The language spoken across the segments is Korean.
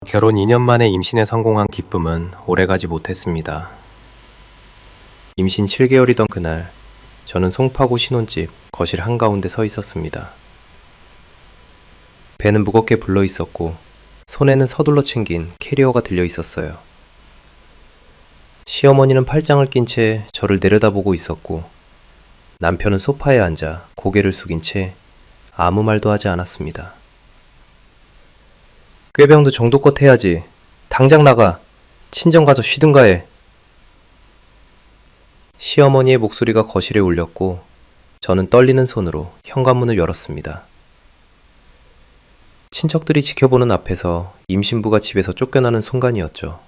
결혼 2년 만에 임신에 성공한 기쁨은 오래가지 못했습니다. 임신 7개월이던 그날, 저는 송파구 신혼집 거실 한가운데 서 있었습니다. 배는 무겁게 불러 있었고, 손에는 서둘러 챙긴 캐리어가 들려 있었어요. 시어머니는 팔짱을 낀 채 저를 내려다보고 있었고, 남편은 소파에 앉아 고개를 숙인 채 아무 말도 하지 않았습니다. 꾀병도 정도껏 해야지. 당장 나가. 친정 가서 쉬든가 해. 시어머니의 목소리가 거실에 울렸고 저는 떨리는 손으로 현관문을 열었습니다. 친척들이 지켜보는 앞에서 임신부가 집에서 쫓겨나는 순간이었죠.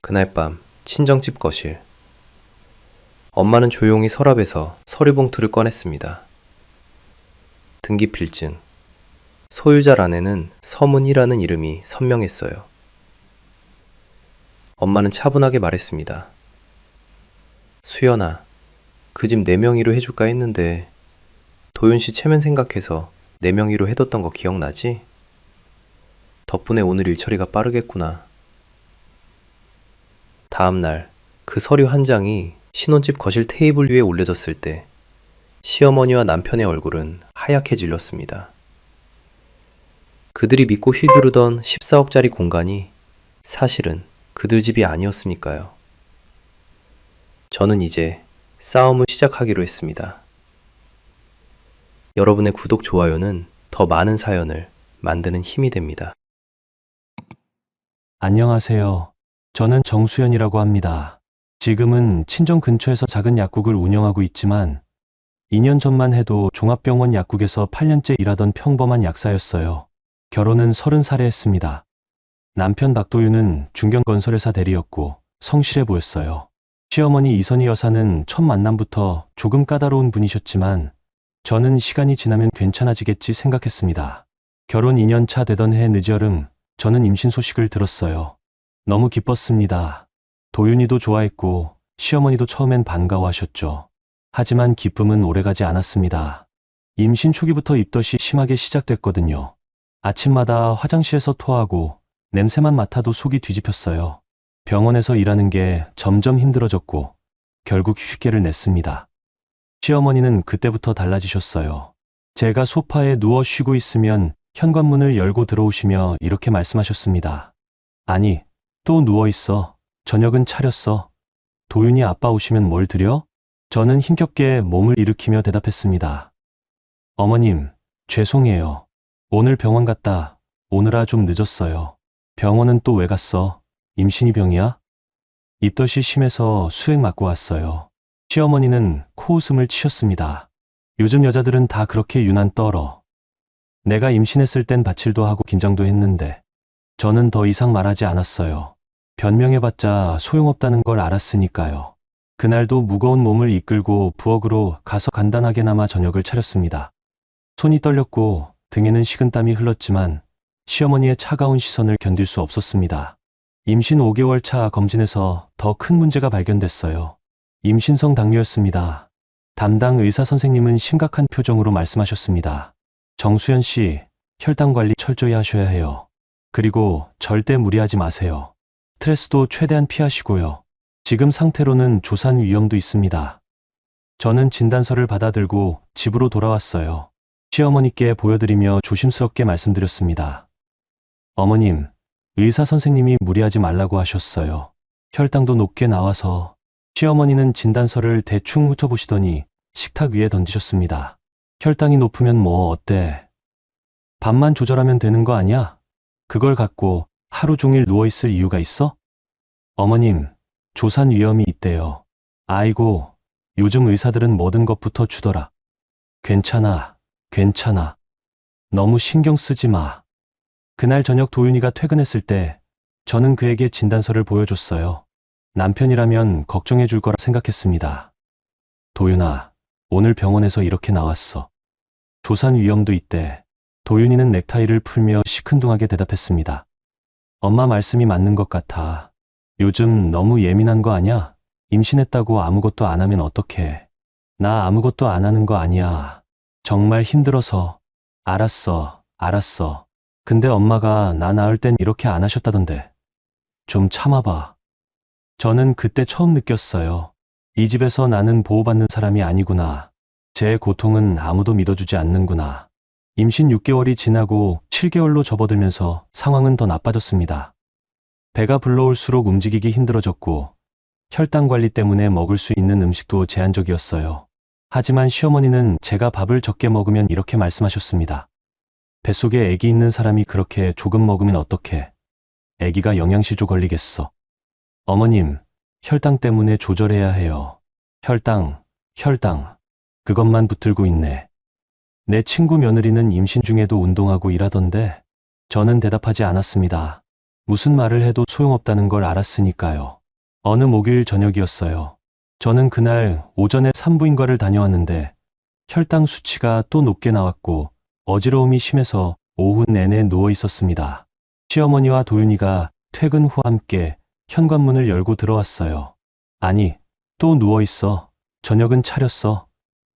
그날 밤 친정집 거실. 엄마는 조용히 서랍에서 서류봉투를 꺼냈습니다. 등기필증. 소유자란에는 서문이라는 이름이 선명했어요. 엄마는 차분하게 말했습니다. 수연아, 그 집 내 명의로 해줄까 했는데 도윤 씨 체면 생각해서 내 명의로 해뒀던 거 기억나지? 덕분에 오늘 일처리가 빠르겠구나. 다음 날 그 서류 한 장이 신혼집 거실 테이블 위에 올려졌을 때 시어머니와 남편의 얼굴은 하얗게 질렸습니다. 그들이 믿고 휘두르던 14억짜리 공간이 사실은 그들 집이 아니었으니까요. 저는 이제 싸움을 시작하기로 했습니다. 여러분의 구독, 좋아요는 더 많은 사연을 만드는 힘이 됩니다. 안녕하세요. 저는 정수연이라고 합니다. 지금은 친정 근처에서 작은 약국을 운영하고 있지만 2년 전만 해도 종합병원 약국에서 8년째 일하던 평범한 약사였어요. 결혼은 30살에 했습니다. 남편 박도윤은 중견건설회사 대리였고 성실해 보였어요. 시어머니 이선희 여사는 첫 만남부터 조금 까다로운 분이셨지만 저는 시간이 지나면 괜찮아지겠지 생각했습니다. 결혼 2년 차 되던 해 늦여름 저는 임신 소식을 들었어요. 너무 기뻤습니다. 도윤이도 좋아했고 시어머니도 처음엔 반가워하셨죠. 하지만 기쁨은 오래가지 않았습니다. 임신 초기부터 입덧이 심하게 시작됐거든요. 아침마다 화장실에서 토하고 냄새만 맡아도 속이 뒤집혔어요. 병원에서 일하는 게 점점 힘들어졌고 결국 휴식계를 냈습니다. 시어머니는 그때부터 달라지셨어요. 제가 소파에 누워 쉬고 있으면 현관문을 열고 들어오시며 이렇게 말씀하셨습니다. 아니, 또 누워있어. 저녁은 차렸어. 도윤이 아빠 오시면 뭘 드려? 저는 힘겹게 몸을 일으키며 대답했습니다. 어머님, 죄송해요. 오늘 병원 갔다 오느라 좀 늦었어요. 병원은 또 왜 갔어? 임신이 병이야? 입덧이 심해서 수액 맞고 왔어요. 시어머니는 코웃음을 치셨습니다. 요즘 여자들은 다 그렇게 유난 떨어. 내가 임신했을 땐 바칠도 하고 김장도 했는데 저는 더 이상 말하지 않았어요. 변명해봤자 소용없다는 걸 알았으니까요. 그날도 무거운 몸을 이끌고 부엌으로 가서 간단하게나마 저녁을 차렸습니다. 손이 떨렸고 등에는 식은땀이 흘렀지만 시어머니의 차가운 시선을 견딜 수 없었습니다. 임신 5개월 차 검진에서 더 큰 문제가 발견됐어요. 임신성 당뇨였습니다. 담당 의사 선생님은 심각한 표정으로 말씀하셨습니다. 정수연 씨, 혈당 관리 철저히 하셔야 해요. 그리고 절대 무리하지 마세요. 스트레스도 최대한 피하시고요. 지금 상태로는 조산 위험도 있습니다. 저는 진단서를 받아들고 집으로 돌아왔어요. 시어머니께 보여드리며 조심스럽게 말씀드렸습니다. 어머님, 의사 선생님이 무리하지 말라고 하셨어요. 혈당도 높게 나와서. 시어머니는 진단서를 대충 훑어보시더니 식탁 위에 던지셨습니다. 혈당이 높으면 뭐 어때? 밥만 조절하면 되는 거 아니야? 그걸 갖고 하루 종일 누워있을 이유가 있어? 어머님, 조산 위험이 있대요. 아이고, 요즘 의사들은 모든 것부터 주더라. 괜찮아. 괜찮아. 너무 신경 쓰지 마. 그날 저녁 도윤이가 퇴근했을 때 저는 그에게 진단서를 보여줬어요. 남편이라면 걱정해 줄 거라 생각했습니다. 도윤아, 오늘 병원에서 이렇게 나왔어. 조산 위험도 있대. 도윤이는 넥타이를 풀며 시큰둥하게 대답했습니다. 엄마 말씀이 맞는 것 같아. 요즘 너무 예민한 거 아냐? 임신했다고 아무것도 안 하면 어떡해. 나 아무것도 안 하는 거 아니야. 정말 힘들어서. 알았어. 근데 엄마가 나 낳을 땐 이렇게 안 하셨다던데. 좀 참아봐. 저는 그때 처음 느꼈어요. 이 집에서 나는 보호받는 사람이 아니구나. 제 고통은 아무도 믿어주지 않는구나. 임신 6개월이 지나고 7개월로 접어들면서 상황은 더 나빠졌습니다. 배가 불러올수록 움직이기 힘들어졌고 혈당 관리 때문에 먹을 수 있는 음식도 제한적이었어요. 하지만 시어머니는 제가 밥을 적게 먹으면 이렇게 말씀하셨습니다. 뱃속에 아기 있는 사람이 그렇게 조금 먹으면 어떡해. 아기가 영양실조 걸리겠어. 어머님, 혈당 때문에 조절해야 해요. 혈당. 그것만 붙들고 있네. 내 친구 며느리는 임신 중에도 운동하고 일하던데 저는 대답하지 않았습니다. 무슨 말을 해도 소용없다는 걸 알았으니까요. 어느 목요일 저녁이었어요. 저는 그날 오전에 산부인과를 다녀왔는데 혈당 수치가 또 높게 나왔고 어지러움이 심해서 오후 내내 누워 있었습니다. 시어머니와 도윤이가 퇴근 후 함께 현관문을 열고 들어왔어요. 아니, 또 누워 있어. 저녁은 차렸어.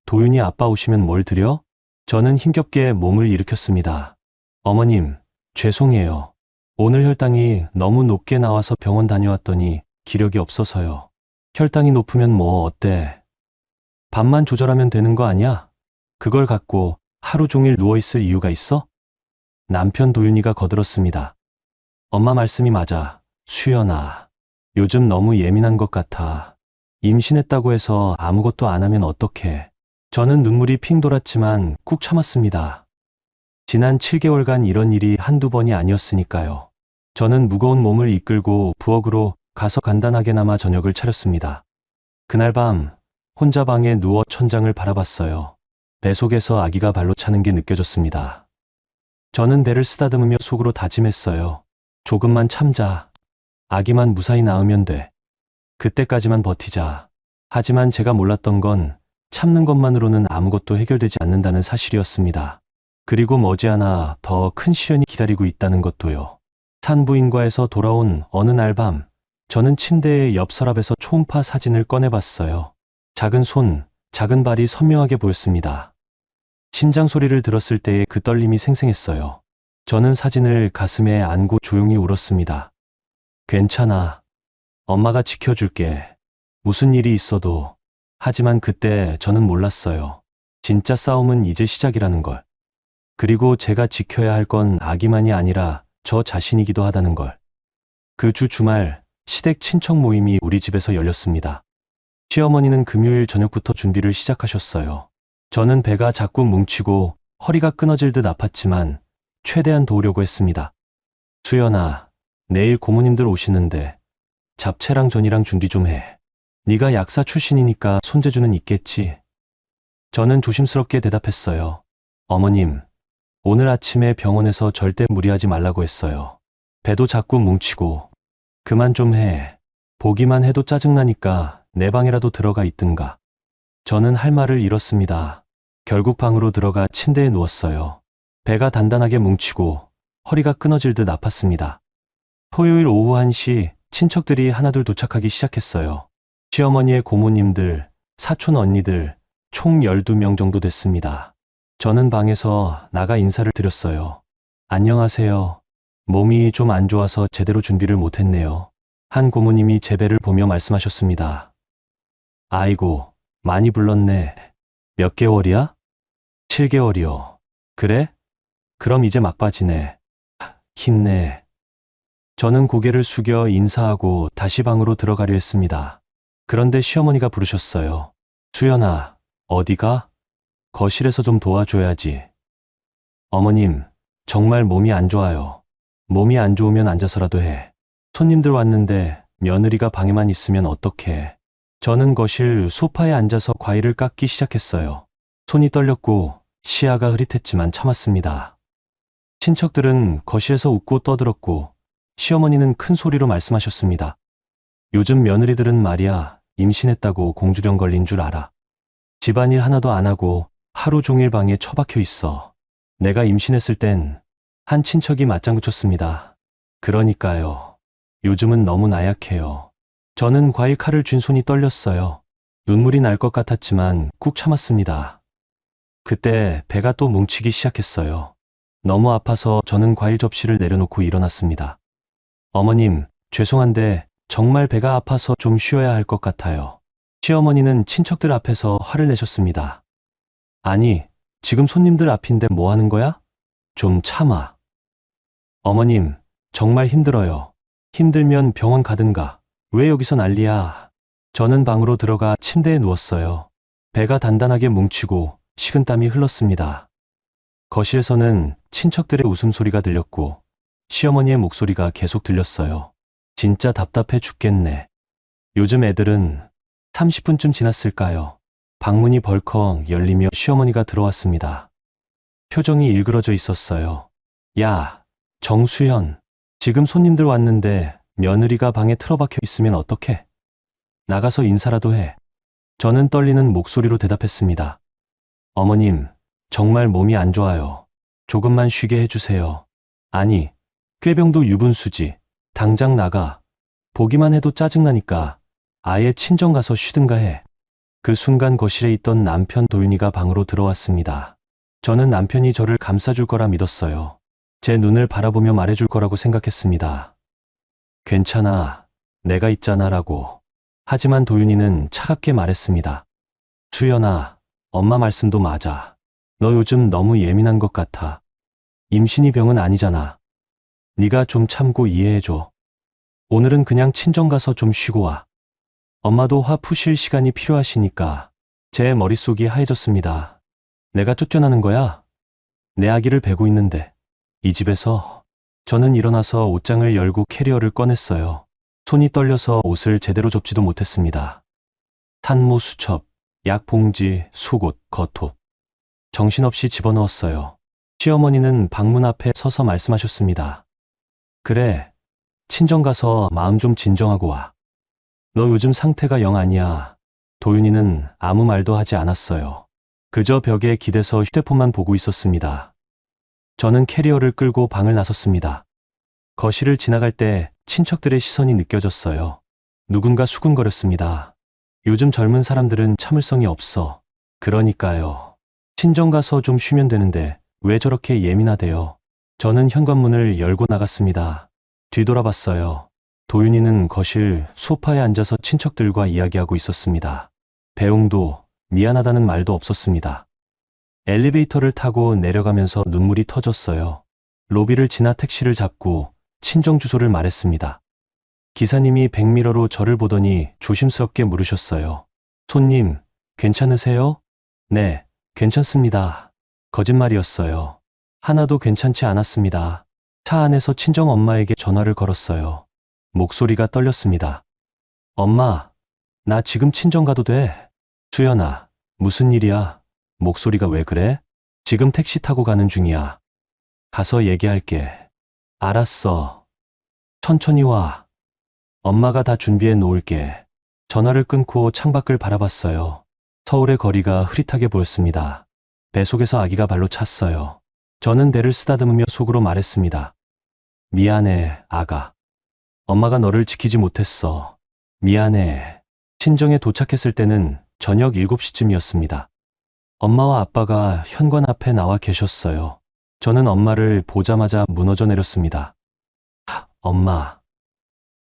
도윤이 아빠 오시면 뭘 드려? 저는 힘겹게 몸을 일으켰습니다. 어머님, 죄송해요. 오늘 혈당이 너무 높게 나와서 병원 다녀왔더니 기력이 없어서요. 혈당이 높으면 뭐 어때? 밥만 조절하면 되는 거 아니야? 그걸 갖고 하루 종일 누워있을 이유가 있어? 남편 도윤이가 거들었습니다. 엄마 말씀이 맞아. 수연아. 요즘 너무 예민한 것 같아. 임신했다고 해서 아무것도 안 하면 어떡해. 저는 눈물이 핑 돌았지만 꾹 참았습니다. 지난 7개월간 이런 일이 한두 번이 아니었으니까요. 저는 무거운 몸을 이끌고 부엌으로 가서 간단하게나마 저녁을 차렸습니다. 그날 밤 혼자 방에 누워 천장을 바라봤어요. 배 속에서 아기가 발로 차는 게 느껴졌습니다. 저는 배를 쓰다듬으며 속으로 다짐했어요. 조금만 참자. 아기만 무사히 낳으면 돼. 그때까지만 버티자. 하지만 제가 몰랐던 건 참는 것만으로는 아무것도 해결되지 않는다는 사실이었습니다. 그리고 머지않아 더 큰 시련이 기다리고 있다는 것도요. 산부인과에서 돌아온 어느 날 밤, 저는 침대의 옆 서랍에서 초음파 사진을 꺼내봤어요. 작은 손, 작은 발이 선명하게 보였습니다. 심장 소리를 들었을 때의 그 떨림이 생생했어요. 저는 사진을 가슴에 안고 조용히 울었습니다. 괜찮아. 엄마가 지켜줄게. 무슨 일이 있어도. 하지만 그때 저는 몰랐어요. 진짜 싸움은 이제 시작이라는 걸. 그리고 제가 지켜야 할 건 아기만이 아니라 저 자신이기도 하다는 걸. 그 주 주말 시댁 친척 모임이 우리 집에서 열렸습니다. 시어머니는 금요일 저녁부터 준비를 시작하셨어요. 저는 배가 자꾸 뭉치고 허리가 끊어질 듯 아팠지만 최대한 도우려고 했습니다. 수연아, 내일 고모님들 오시는데 잡채랑 전이랑 준비 좀 해. 네가 약사 출신이니까 손재주는 있겠지. 저는 조심스럽게 대답했어요. 어머님, 오늘 아침에 병원에서 절대 무리하지 말라고 했어요. 배도 자꾸 뭉치고. 그만 좀 해. 보기만 해도 짜증나니까 내 방에라도 들어가 있든가. 저는 할 말을 잃었습니다. 결국 방으로 들어가 침대에 누웠어요. 배가 단단하게 뭉치고 허리가 끊어질 듯 아팠습니다. 토요일 오후 1시 친척들이 하나둘 도착하기 시작했어요. 시어머니의 고모님들, 사촌 언니들, 총 12명 정도 됐습니다. 저는 방에서 나가 인사를 드렸어요. 안녕하세요. 몸이 좀 안 좋아서 제대로 준비를 못했네요. 한 고모님이 제 배를 보며 말씀하셨습니다. 아이고, 많이 불렀네. 몇 개월이야? 7개월이요. 그래? 그럼 이제 막바지네. 힘내. 저는 고개를 숙여 인사하고 다시 방으로 들어가려 했습니다. 그런데 시어머니가 부르셨어요. 수연아, 어디가? 거실에서 좀 도와줘야지. 어머님, 정말 몸이 안 좋아요. 몸이 안 좋으면 앉아서라도 해. 손님들 왔는데 며느리가 방에만 있으면 어떡해. 저는 거실 소파에 앉아서 과일을 깎기 시작했어요. 손이 떨렸고 시야가 흐릿했지만 참았습니다. 친척들은 거실에서 웃고 떠들었고 시어머니는 큰 소리로 말씀하셨습니다. 요즘 며느리들은 말이야, 임신했다고 공주령 걸린 줄 알아. 집안일 하나도 안 하고 하루 종일 방에 처박혀 있어. 내가 임신했을 땐 한 친척이 맞장구 쳤습니다. 그러니까요. 요즘은 너무 나약해요. 저는 과일 칼을 쥔 손이 떨렸어요. 눈물이 날 것 같았지만 꾹 참았습니다. 그때 배가 또 뭉치기 시작했어요. 너무 아파서 저는 과일 접시를 내려놓고 일어났습니다. 어머님, 죄송한데 정말 배가 아파서 좀 쉬어야 할 것 같아요. 시어머니는 친척들 앞에서 화를 내셨습니다. 아니, 지금 손님들 앞인데 뭐 하는 거야? 좀 참아. 어머님, 정말 힘들어요. 힘들면 병원 가든가. 왜 여기서 난리야? 저는 방으로 들어가 침대에 누웠어요. 배가 단단하게 뭉치고 식은땀이 흘렀습니다. 거실에서는 친척들의 웃음소리가 들렸고 시어머니의 목소리가 계속 들렸어요. 진짜 답답해 죽겠네. 요즘 애들은 30분쯤 지났을까요? 방문이 벌컥 열리며 시어머니가 들어왔습니다. 표정이 일그러져 있었어요. 야, 정수현. 지금 손님들 왔는데 며느리가 방에 틀어박혀 있으면 어떡해? 나가서 인사라도 해. 저는 떨리는 목소리로 대답했습니다. 어머님, 정말 몸이 안 좋아요. 조금만 쉬게 해주세요. 아니, 꾀병도 유분수지. 당장 나가. 보기만 해도 짜증나니까 아예 친정 가서 쉬든가 해. 그 순간 거실에 있던 남편 도윤이가 방으로 들어왔습니다. 저는 남편이 저를 감싸줄 거라 믿었어요. 제 눈을 바라보며 말해줄 거라고 생각했습니다. 괜찮아. 내가 있잖아 라고. 하지만 도윤이는 차갑게 말했습니다. 수연아, 엄마 말씀도 맞아. 너 요즘 너무 예민한 것 같아. 임신이 병은 아니잖아. 네가 좀 참고 이해해줘. 오늘은 그냥 친정 가서 좀 쉬고 와. 엄마도 화 푸실 시간이 필요하시니까. 제 머릿속이 하얘졌습니다. 내가 쫓겨나는 거야? 내 아기를 베고 있는데. 이 집에서. 저는 일어나서 옷장을 열고 캐리어를 꺼냈어요. 손이 떨려서 옷을 제대로 접지도 못했습니다. 산모 수첩, 약 봉지, 속옷, 겉옷. 정신없이 집어넣었어요. 시어머니는 방문 앞에 서서 말씀하셨습니다. 그래, 친정 가서 마음 좀 진정하고 와. 너 요즘 상태가 영 아니야. 도윤이는 아무 말도 하지 않았어요. 그저 벽에 기대서 휴대폰만 보고 있었습니다. 저는 캐리어를 끌고 방을 나섰습니다. 거실을 지나갈 때 친척들의 시선이 느껴졌어요. 누군가 수군거렸습니다. 요즘 젊은 사람들은 참을성이 없어. 그러니까요. 친정 가서 좀 쉬면 되는데 왜 저렇게 예민하대요. 저는 현관문을 열고 나갔습니다. 뒤돌아봤어요. 도윤이는 거실 소파에 앉아서 친척들과 이야기하고 있었습니다. 배웅도 미안하다는 말도 없었습니다. 엘리베이터를 타고 내려가면서 눈물이 터졌어요. 로비를 지나 택시를 잡고 친정 주소를 말했습니다. 기사님이 백미러로 저를 보더니 조심스럽게 물으셨어요. 손님, 괜찮으세요? 네, 괜찮습니다. 거짓말이었어요. 하나도 괜찮지 않았습니다. 차 안에서 친정 엄마에게 전화를 걸었어요. 목소리가 떨렸습니다. 엄마, 나 지금 친정 가도 돼? 수연아, 무슨 일이야? 목소리가 왜 그래? 지금 택시 타고 가는 중이야. 가서 얘기할게. 알았어. 천천히 와. 엄마가 다 준비해 놓을게. 전화를 끊고 창밖을 바라봤어요. 서울의 거리가 흐릿하게 보였습니다. 뱃속에서 아기가 발로 찼어요. 저는 배를 쓰다듬으며 속으로 말했습니다. 미안해, 아가. 엄마가 너를 지키지 못했어. 미안해. 친정에 도착했을 때는 저녁 7시쯤이었습니다. 엄마와 아빠가 현관 앞에 나와 계셨어요. 저는 엄마를 보자마자 무너져 내렸습니다. 엄마.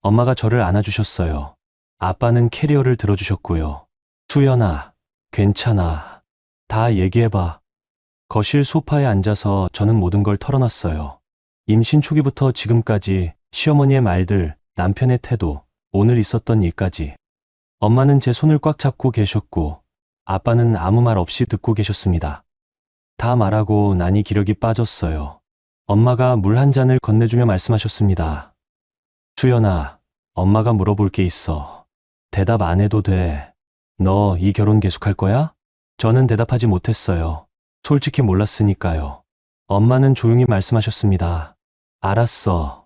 엄마가 저를 안아주셨어요. 아빠는 캐리어를 들어주셨고요. 수연아, 괜찮아. 다 얘기해봐. 거실 소파에 앉아서 저는 모든 걸 털어놨어요. 임신 초기부터 지금까지 시어머니의 말들, 남편의 태도, 오늘 있었던 일까지. 엄마는 제 손을 꽉 잡고 계셨고 아빠는 아무 말 없이 듣고 계셨습니다. 다 말하고 나니 기력이 빠졌어요. 엄마가 물 한 잔을 건네주며 말씀하셨습니다. 수연아, 엄마가 물어볼 게 있어. 대답 안 해도 돼. 너 이 결혼 계속할 거야? 저는 대답하지 못했어요. 솔직히 몰랐으니까요. 엄마는 조용히 말씀하셨습니다. 알았어.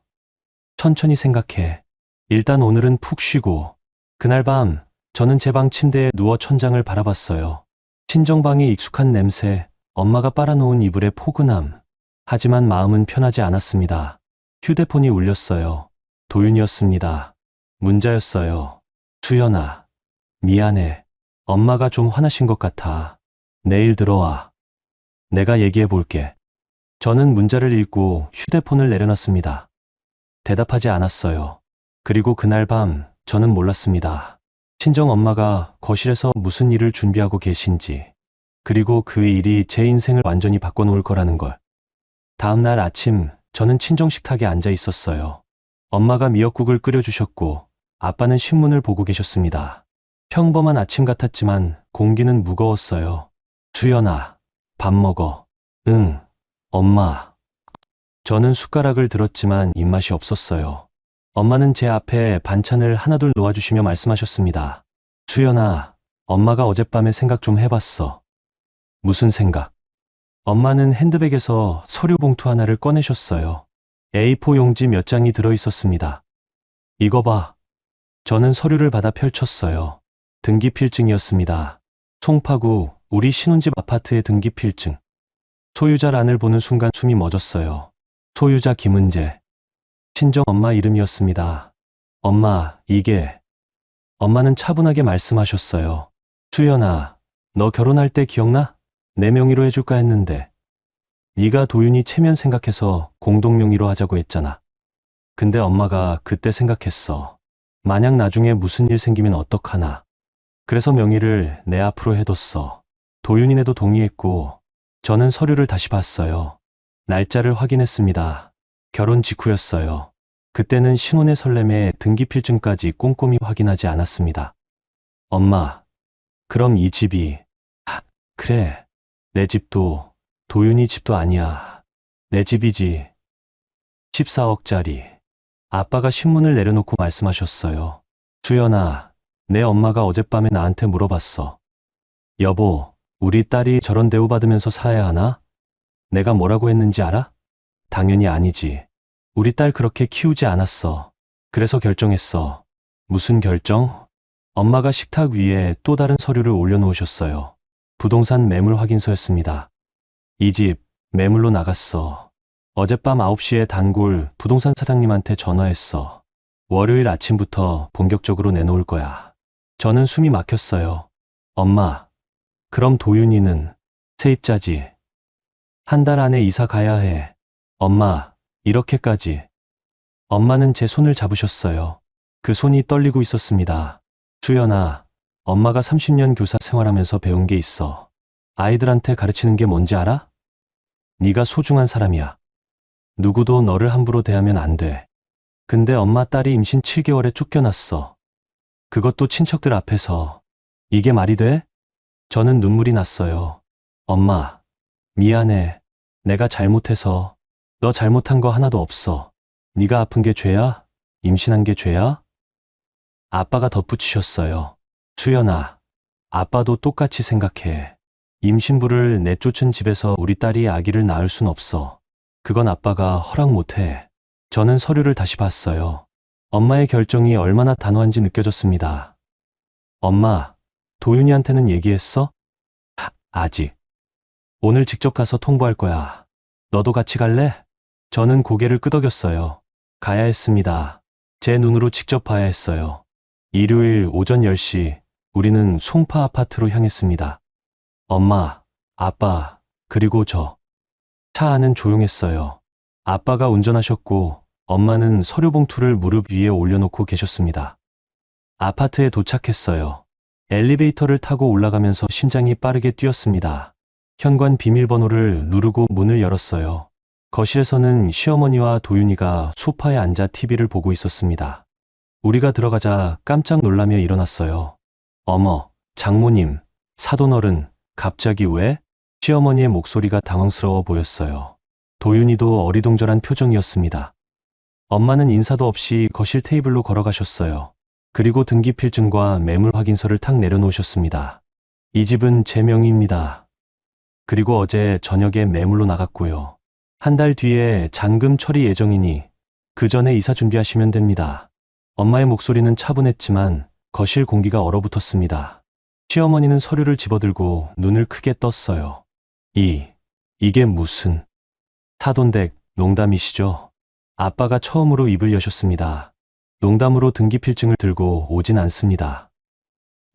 천천히 생각해. 일단 오늘은 푹 쉬고. 그날 밤 저는 제 방 침대에 누워 천장을 바라봤어요. 친정방의 익숙한 냄새, 엄마가 빨아놓은 이불의 포근함. 하지만 마음은 편하지 않았습니다. 휴대폰이 울렸어요. 도윤이었습니다. 문자였어요. 수연아, 미안해. 엄마가 좀 화나신 것 같아. 내일 들어와. 내가 얘기해 볼게. 저는 문자를 읽고 휴대폰을 내려놨습니다. 대답하지 않았어요. 그리고 그날 밤 저는 몰랐습니다. 친정 엄마가 거실에서 무슨 일을 준비하고 계신지, 그리고 그 일이 제 인생을 완전히 바꿔놓을 거라는 걸. 다음 날 아침 저는 친정 식탁에 앉아 있었어요. 엄마가 미역국을 끓여주셨고 아빠는 신문을 보고 계셨습니다. 평범한 아침 같았지만 공기는 무거웠어요. 수연아, 밥 먹어. 응, 엄마. 저는 숟가락을 들었지만 입맛이 없었어요. 엄마는 제 앞에 반찬을 하나둘 놓아주시며 말씀하셨습니다. 수연아, 엄마가 어젯밤에 생각 좀 해봤어. 무슨 생각? 엄마는 핸드백에서 서류 봉투 하나를 꺼내셨어요. A4 용지 몇 장이 들어있었습니다. 이거 봐. 저는 서류를 받아 펼쳤어요. 등기필증이었습니다. 송파구 우리 신혼집 아파트의 등기필증. 소유자란을 보는 순간 숨이 멎었어요. 소유자 김은재. 친정 엄마 이름이었습니다. 엄마, 이게. 엄마는 차분하게 말씀하셨어요. 수연아, 너 결혼할 때 기억나? 내 명의로 해줄까 했는데. 네가 도윤이 체면 생각해서 공동 명의로 하자고 했잖아. 근데 엄마가 그때 생각했어. 만약 나중에 무슨 일 생기면 어떡하나. 그래서 명의를 내 앞으로 해뒀어. 도윤이네도 동의했고, 저는 서류를 다시 봤어요. 날짜를 확인했습니다. 결혼 직후였어요. 그때는 신혼의 설렘에 등기필증까지 꼼꼼히 확인하지 않았습니다. 엄마, 그럼 이 집이, 그래, 내 집도 도윤이 집도 아니야. 내 집이지. 14억짜리. 아빠가 신문을 내려놓고 말씀하셨어요. 수연아, 내 엄마가 어젯밤에 나한테 물어봤어. 여보, 우리 딸이 저런 대우받으면서 살아야 하나? 내가 뭐라고 했는지 알아? 당연히 아니지. 우리 딸 그렇게 키우지 않았어. 그래서 결정했어. 무슨 결정? 엄마가 식탁 위에 또 다른 서류를 올려놓으셨어요. 부동산 매물 확인서였습니다. 이 집 매물로 나갔어. 어젯밤 9시에 단골 부동산 사장님한테 전화했어. 월요일 아침부터 본격적으로 내놓을 거야. 저는 숨이 막혔어요. 엄마, 그럼 도윤이는 세입자지. 한 달 안에 이사 가야 해. 엄마, 이렇게까지. 엄마는 제 손을 잡으셨어요. 그 손이 떨리고 있었습니다. 수연아, 엄마가 30년 교사 생활하면서 배운 게 있어. 아이들한테 가르치는 게 뭔지 알아? 네가 소중한 사람이야. 누구도 너를 함부로 대하면 안 돼. 근데 엄마 딸이 임신 7개월에 쫓겨났어. 그것도 친척들 앞에서. 이게 말이 돼? 저는 눈물이 났어요. 엄마, 미안해. 내가 잘못해서. 너 잘못한 거 하나도 없어. 네가 아픈 게 죄야? 임신한 게 죄야? 아빠가 덧붙이셨어요. 수연아, 아빠도 똑같이 생각해. 임신부를 내쫓은 집에서 우리 딸이 아기를 낳을 순 없어. 그건 아빠가 허락 못해. 저는 서류를 다시 봤어요. 엄마의 결정이 얼마나 단호한지 느껴졌습니다. 엄마, 도윤이한테는 얘기했어? 아직. 오늘 직접 가서 통보할 거야. 너도 같이 갈래? 저는 고개를 끄덕였어요. 가야 했습니다. 제 눈으로 직접 봐야 했어요. 일요일 오전 10시, 우리는 송파 아파트로 향했습니다. 엄마, 아빠, 그리고 저. 차 안은 조용했어요. 아빠가 운전하셨고, 엄마는 서류 봉투를 무릎 위에 올려놓고 계셨습니다. 아파트에 도착했어요. 엘리베이터를 타고 올라가면서 심장이 빠르게 뛰었습니다. 현관 비밀번호를 누르고 문을 열었어요. 거실에서는 시어머니와 도윤이가 소파에 앉아 TV를 보고 있었습니다. 우리가 들어가자 깜짝 놀라며 일어났어요. 어머, 장모님, 사돈어른, 갑자기 왜? 시어머니의 목소리가 당황스러워 보였어요. 도윤이도 어리둥절한 표정이었습니다. 엄마는 인사도 없이 거실 테이블로 걸어가셨어요. 그리고 등기필증과 매물 확인서를 탁 내려놓으셨습니다. 이 집은 제 명의입니다. 그리고 어제 저녁에 매물로 나갔고요. 한 달 뒤에 잔금 처리 예정이니 그 전에 이사 준비하시면 됩니다. 엄마의 목소리는 차분했지만 거실 공기가 얼어붙었습니다. 시어머니는 서류를 집어들고 눈을 크게 떴어요. 이게 무슨... 사돈댁, 농담이시죠? 아빠가 처음으로 입을 여셨습니다. 농담으로 등기필증을 들고 오진 않습니다.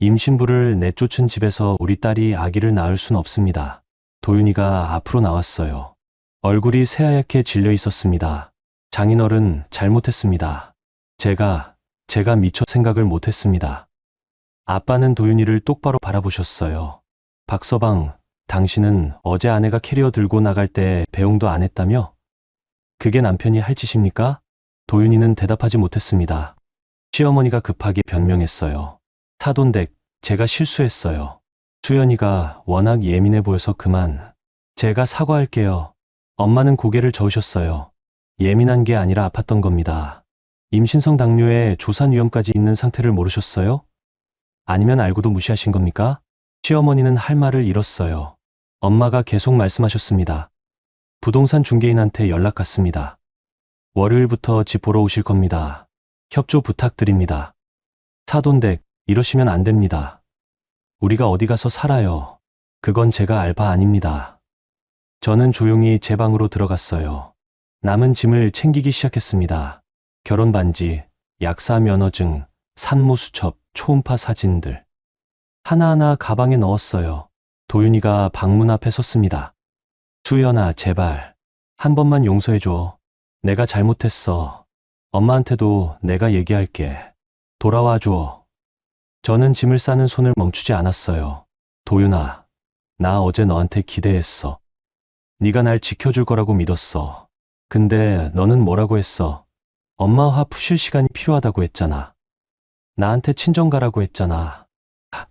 임신부를 내쫓은 집에서 우리 딸이 아기를 낳을 순 없습니다. 도윤이가 앞으로 나왔어요. 얼굴이 새하얗게 질려 있었습니다. 장인어른, 잘못했습니다. 제가 미처 생각을 못했습니다. 아빠는 도윤이를 똑바로 바라보셨어요. 박서방, 당신은 어제 아내가 캐리어 들고 나갈 때 배웅도 안 했다며? 그게 남편이 할 짓입니까? 도윤이는 대답하지 못했습니다. 시어머니가 급하게 변명했어요. 사돈댁, 제가 실수했어요. 수연이가 워낙 예민해 보여서 그만. 제가 사과할게요. 엄마는 고개를 저으셨어요. 예민한 게 아니라 아팠던 겁니다. 임신성 당뇨에 조산 위험까지 있는 상태를 모르셨어요? 아니면 알고도 무시하신 겁니까? 시어머니는 할 말을 잃었어요. 엄마가 계속 말씀하셨습니다. 부동산 중개인한테 연락 갔습니다. 월요일부터 집 보러 오실 겁니다. 협조 부탁드립니다. 사돈댁, 이러시면 안 됩니다. 우리가 어디 가서 살아요. 그건 제가 알 바 아닙니다. 저는 조용히 제 방으로 들어갔어요. 남은 짐을 챙기기 시작했습니다. 결혼 반지, 약사 면허증, 산모 수첩, 초음파 사진들. 하나하나 가방에 넣었어요. 도윤이가 방문 앞에 섰습니다. 수연아, 제발. 한 번만 용서해줘. 내가 잘못했어. 엄마한테도 내가 얘기할게. 돌아와줘. 저는 짐을 싸는 손을 멈추지 않았어요. 도윤아, 나 어제 너한테 기대했어. 네가 날 지켜줄 거라고 믿었어. 근데 너는 뭐라고 했어? 엄마 화 푸실 시간이 필요하다고 했잖아. 나한테 친정 가라고 했잖아.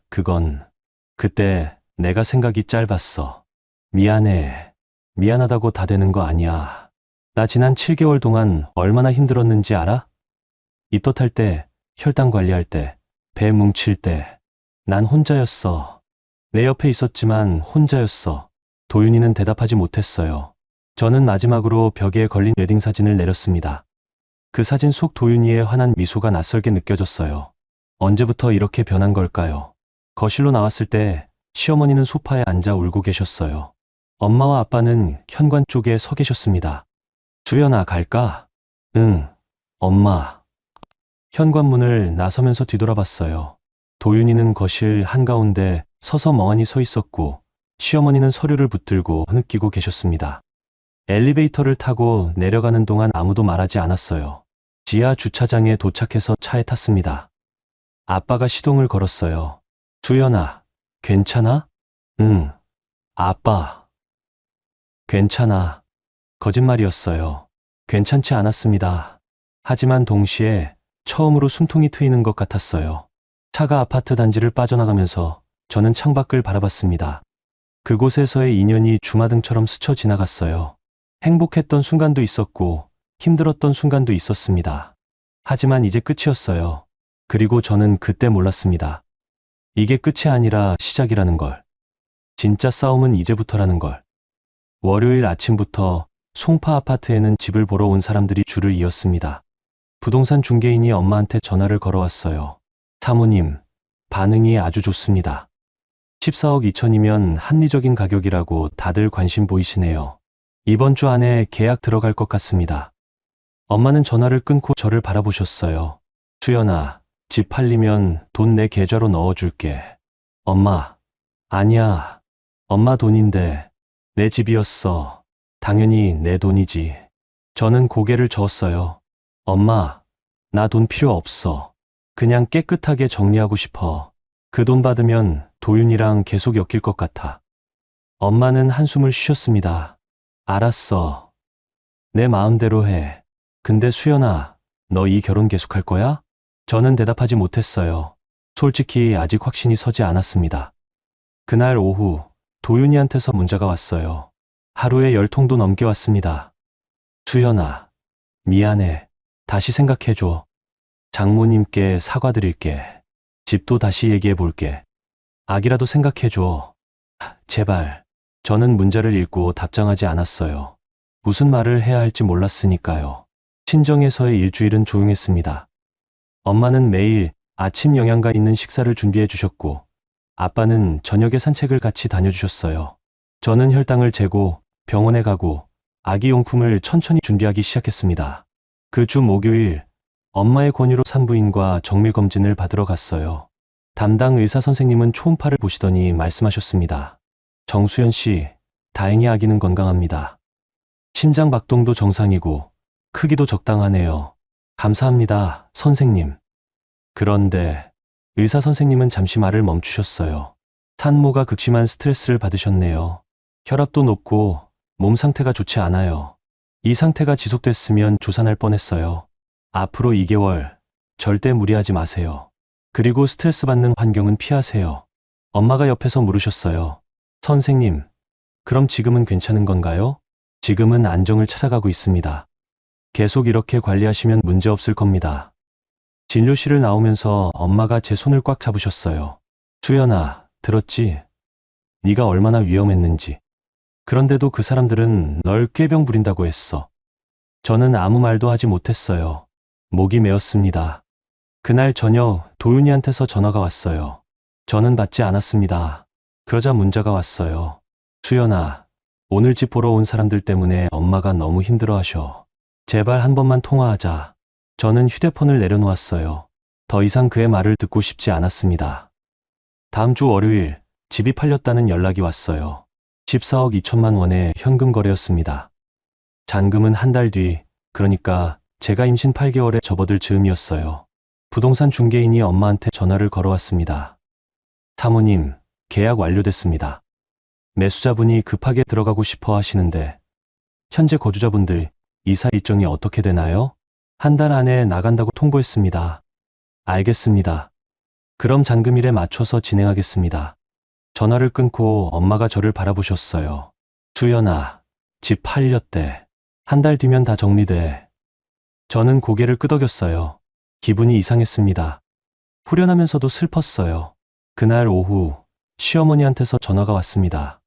그건 그때 내가 생각이 짧았어. 미안해. 미안하다고 다 되는 거 아니야. 나 지난 7개월 동안 얼마나 힘들었는지 알아? 입덧할 때, 혈당 관리할 때, 배 뭉칠 때, 난 혼자였어. 내 옆에 있었지만 혼자였어. 도윤이는 대답하지 못했어요. 저는 마지막으로 벽에 걸린 웨딩 사진을 내렸습니다. 그 사진 속 도윤이의 환한 미소가 낯설게 느껴졌어요. 언제부터 이렇게 변한 걸까요? 거실로 나왔을 때 시어머니는 소파에 앉아 울고 계셨어요. 엄마와 아빠는 현관 쪽에 서 계셨습니다. 수연아, 갈까? 응, 엄마. 현관문을 나서면서 뒤돌아봤어요. 도윤이는 거실 한가운데 서서 멍하니 서 있었고 시어머니는 서류를 붙들고 흐느끼고 계셨습니다. 엘리베이터를 타고 내려가는 동안 아무도 말하지 않았어요. 지하 주차장에 도착해서 차에 탔습니다. 아빠가 시동을 걸었어요. 수연아, 괜찮아? 응, 아빠. 괜찮아. 거짓말이었어요. 괜찮지 않았습니다. 하지만 동시에 처음으로 숨통이 트이는 것 같았어요. 차가 아파트 단지를 빠져나가면서 저는 창밖을 바라봤습니다. 그곳에서의 인연이 주마등처럼 스쳐 지나갔어요. 행복했던 순간도 있었고 힘들었던 순간도 있었습니다. 하지만 이제 끝이었어요. 그리고 저는 그때 몰랐습니다. 이게 끝이 아니라 시작이라는 걸. 진짜 싸움은 이제부터라는 걸. 월요일 아침부터 송파 아파트에는 집을 보러 온 사람들이 줄을 이었습니다. 부동산 중개인이 엄마한테 전화를 걸어왔어요. 사모님, 반응이 아주 좋습니다. 14억 2천이면 합리적인 가격이라고 다들 관심 보이시네요. 이번 주 안에 계약 들어갈 것 같습니다. 엄마는 전화를 끊고 저를 바라보셨어요. 수연아, 집 팔리면 돈 내 계좌로 넣어줄게. 엄마, 아니야. 엄마 돈인데 내 집이었어. 당연히 내 돈이지. 저는 고개를 저었어요. 엄마, 나 돈 필요 없어. 그냥 깨끗하게 정리하고 싶어. 그 돈 받으면 도윤이랑 계속 엮일 것 같아. 엄마는 한숨을 쉬셨습니다. 알았어. 내 마음대로 해. 근데 수연아, 너 이 결혼 계속할 거야? 저는 대답하지 못했어요. 솔직히 아직 확신이 서지 않았습니다. 그날 오후 도윤이한테서 문자가 왔어요. 하루에 10통도 넘게 왔습니다. 수연아, 미안해. 다시 생각해줘. 장모님께 사과드릴게. 집도 다시 얘기해 볼게. 아기라도 생각해줘. 제발. 저는 문자를 읽고 답장하지 않았어요. 무슨 말을 해야 할지 몰랐으니까요. 친정에서의 일주일은 조용했습니다. 엄마는 매일 아침 영양가 있는 식사를 준비해 주셨고, 아빠는 저녁에 산책을 같이 다녀주셨어요. 저는 혈당을 재고 병원에 가고 아기 용품을 천천히 준비하기 시작했습니다. 그 주 목요일, 엄마의 권유로 산부인과 정밀검진을 받으러 갔어요. 담당 의사 선생님은 초음파를 보시더니 말씀하셨습니다. 정수연 씨, 다행히 아기는 건강합니다. 심장 박동도 정상이고 크기도 적당하네요. 감사합니다, 선생님. 그런데 의사 선생님은 잠시 말을 멈추셨어요. 산모가 극심한 스트레스를 받으셨네요. 혈압도 높고 몸 상태가 좋지 않아요. 이 상태가 지속됐으면 조산할 뻔했어요. 앞으로 2개월 절대 무리하지 마세요. 그리고 스트레스 받는 환경은 피하세요. 엄마가 옆에서 물으셨어요. 선생님, 그럼 지금은 괜찮은 건가요? 지금은 안정을 찾아가고 있습니다. 계속 이렇게 관리하시면 문제 없을 겁니다. 진료실을 나오면서 엄마가 제 손을 꽉 잡으셨어요. 수연아, 들었지? 네가 얼마나 위험했는지. 그런데도 그 사람들은 널 꾀병 부린다고 했어. 저는 아무 말도 하지 못했어요. 목이 메었습니다. 그날 저녁 도윤이한테서 전화가 왔어요. 저는 받지 않았습니다. 그러자 문자가 왔어요. 수연아, 오늘 집 보러 온 사람들 때문에 엄마가 너무 힘들어하셔. 제발 한 번만 통화하자. 저는 휴대폰을 내려놓았어요. 더 이상 그의 말을 듣고 싶지 않았습니다. 다음 주 월요일 집이 팔렸다는 연락이 왔어요. 14억 2천만 원의 현금 거래였습니다. 잔금은 한 달 뒤, 그러니까 제가 임신 8개월에 접어들 즈음이었어요. 부동산 중개인이 엄마한테 전화를 걸어왔습니다. 사모님, 계약 완료됐습니다. 매수자분이 급하게 들어가고 싶어 하시는데 현재 거주자분들 이사 일정이 어떻게 되나요? 한 달 안에 나간다고 통보했습니다. 알겠습니다. 그럼 잔금일에 맞춰서 진행하겠습니다. 전화를 끊고 엄마가 저를 바라보셨어요. 수연아, 집 팔렸대. 한 달 뒤면 다 정리돼. 저는 고개를 끄덕였어요. 기분이 이상했습니다. 후련하면서도 슬펐어요. 그날 오후 시어머니한테서 전화가 왔습니다.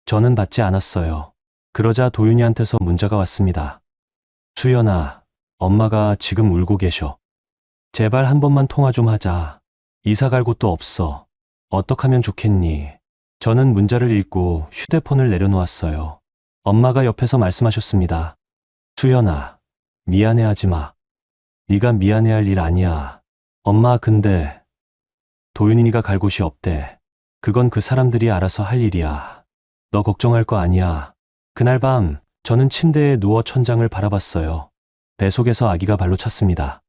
저는 받지 않았어요. 그러자 도윤이한테서 문자가 왔습니다. 수연아, 엄마가 지금 울고 계셔. 제발 한 번만 통화 좀 하자. 이사 갈 곳도 없어. 어떡하면 좋겠니? 저는 문자를 읽고 휴대폰을 내려놓았어요. 엄마가 옆에서 말씀하셨습니다. 수연아, 미안해하지 마. 네가 미안해할 일 아니야. 엄마 근데 도윤이가 갈 곳이 없대. 그건 그 사람들이 알아서 할 일이야. 너 걱정할 거 아니야. 그날 밤 저는 침대에 누워 천장을 바라봤어요. 배 속에서 아기가 발로 찼습니다.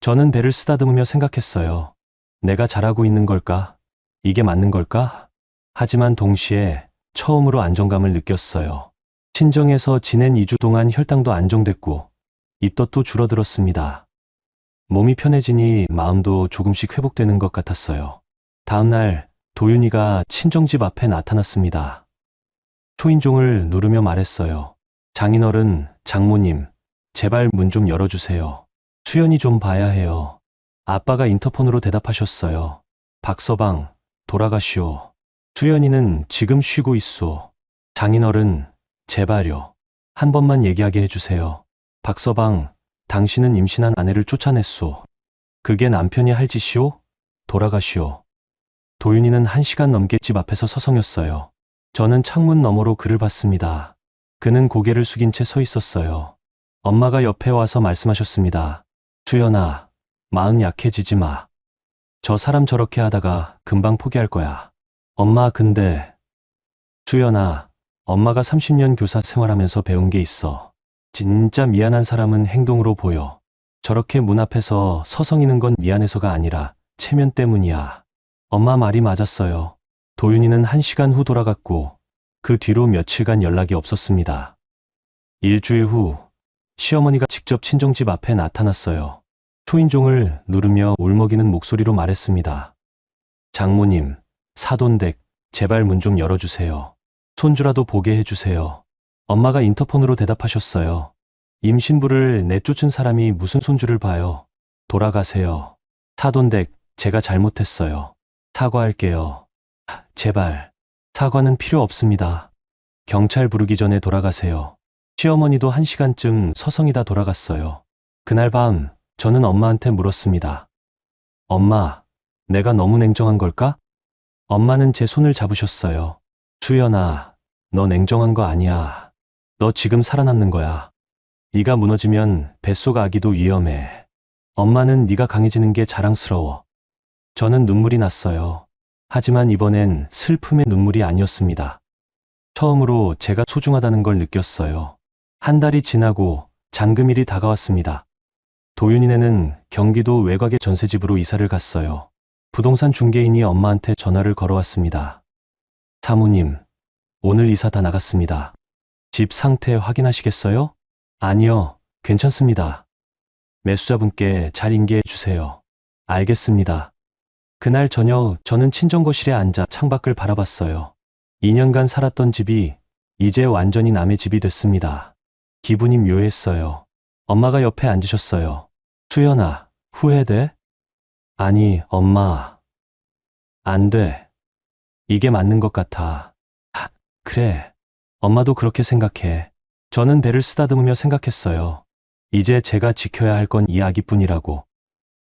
저는 배를 쓰다듬으며 생각했어요. 내가 잘하고 있는 걸까? 이게 맞는 걸까? 하지만 동시에 처음으로 안정감을 느꼈어요. 친정에서 지낸 2주 동안 혈당도 안정됐고 입덧도 줄어들었습니다. 몸이 편해지니 마음도 조금씩 회복되는 것 같았어요. 다음날 도윤이가 친정집 앞에 나타났습니다. 초인종을 누르며 말했어요. 장인어른, 장모님, 제발 문 좀 열어주세요. 수연이 좀 봐야 해요. 아빠가 인터폰으로 대답하셨어요. 박서방, 돌아가시오. 수연이는 지금 쉬고 있소. 장인어른, 제발요. 한 번만 얘기하게 해주세요. 박서방, 당신은 임신한 아내를 쫓아냈소. 그게 남편이 할 짓이오? 돌아가시오. 도윤이는 1시간 넘게 집 앞에서 서성였어요. 저는 창문 너머로 그를 봤습니다. 그는 고개를 숙인 채 서 있었어요. 엄마가 옆에 와서 말씀하셨습니다. 수연아, 마음 약해지지 마. 저 사람 저렇게 하다가 금방 포기할 거야. 엄마 근데 수연아, 엄마가 30년 교사 생활하면서 배운 게 있어. 진짜 미안한 사람은 행동으로 보여. 저렇게 문 앞에서 서성이는 건 미안해서가 아니라 체면 때문이야. 엄마 말이 맞았어요. 도윤이는 1시간 후 돌아갔고 그 뒤로 며칠간 연락이 없었습니다. 일주일 후 시어머니가 직접 친정집 앞에 나타났어요. 초인종을 누르며 울먹이는 목소리로 말했습니다. 장모님, 사돈댁, 제발 문 좀 열어주세요. 손주라도 보게 해주세요. 엄마가 인터폰으로 대답하셨어요. 임신부를 내쫓은 사람이 무슨 손주를 봐요. 돌아가세요. 사돈댁, 제가 잘못했어요. 사과할게요. 제발, 사과는 필요 없습니다. 경찰 부르기 전에 돌아가세요. 시어머니도 1시간쯤 서성이다 돌아갔어요. 그날 밤 저는 엄마한테 물었습니다. 엄마, 내가 너무 냉정한 걸까? 엄마는 제 손을 잡으셨어요. 수연아, 너 냉정한 거 아니야. 너 지금 살아남는 거야. 네가 무너지면 뱃속 아기도 위험해. 엄마는 네가 강해지는 게 자랑스러워. 저는 눈물이 났어요. 하지만 이번엔 슬픔의 눈물이 아니었습니다. 처음으로 제가 소중하다는 걸 느꼈어요. 한 달이 지나고 잔금일이 다가왔습니다. 도윤이네는 경기도 외곽의 전세집으로 이사를 갔어요. 부동산 중개인이 엄마한테 전화를 걸어왔습니다. 사모님, 오늘 이사 다 나갔습니다. 집 상태 확인하시겠어요? 아니요, 괜찮습니다. 매수자분께 잘 인계해 주세요. 알겠습니다. 그날 저녁 저는 친정거실에 앉아 창밖을 바라봤어요. 2년간 살았던 집이 이제 완전히 남의 집이 됐습니다. 기분이 묘했어요. 엄마가 옆에 앉으셨어요. 수연아, 후회돼? 아니, 엄마. 안 돼. 이게 맞는 것 같아. 그래. 엄마도 그렇게 생각해. 저는 배를 쓰다듬으며 생각했어요. 이제 제가 지켜야 할 건 이 아기뿐이라고.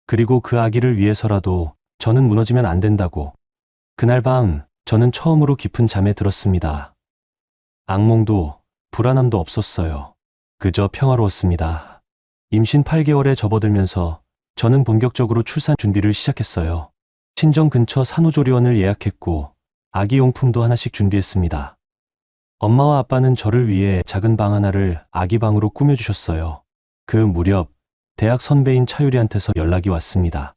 그리고 그 아기를 위해서라도 저는 무너지면 안 된다고. 그날 밤 저는 처음으로 깊은 잠에 들었습니다. 악몽도 불안함도 없었어요. 그저 평화로웠습니다. 임신 8개월에 접어들면서 저는 본격적으로 출산 준비를 시작했어요. 친정 근처 산후조리원을 예약했고 아기 용품도 하나씩 준비했습니다. 엄마와 아빠는 저를 위해 작은 방 하나를 아기 방으로 꾸며주셨어요. 그 무렵 대학 선배인 차유리한테서 연락이 왔습니다.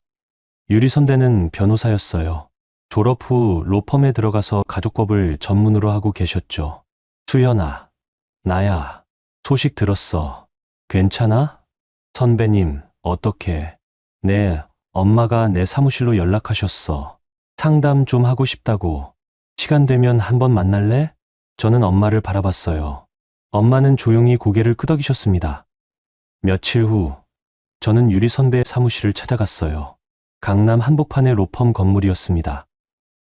유리 선배는 변호사였어요. 졸업 후 로펌에 들어가서 가족법을 전문으로 하고 계셨죠. 수연아, 나야. 소식 들었어. 괜찮아? 선배님, 어떻게? 네, 엄마가 내 사무실로 연락하셨어. 상담 좀 하고 싶다고. 시간 되면 한번 만날래? 저는 엄마를 바라봤어요. 엄마는 조용히 고개를 끄덕이셨습니다. 며칠 후, 저는 유리 선배의 사무실을 찾아갔어요. 강남 한복판의 로펌 건물이었습니다.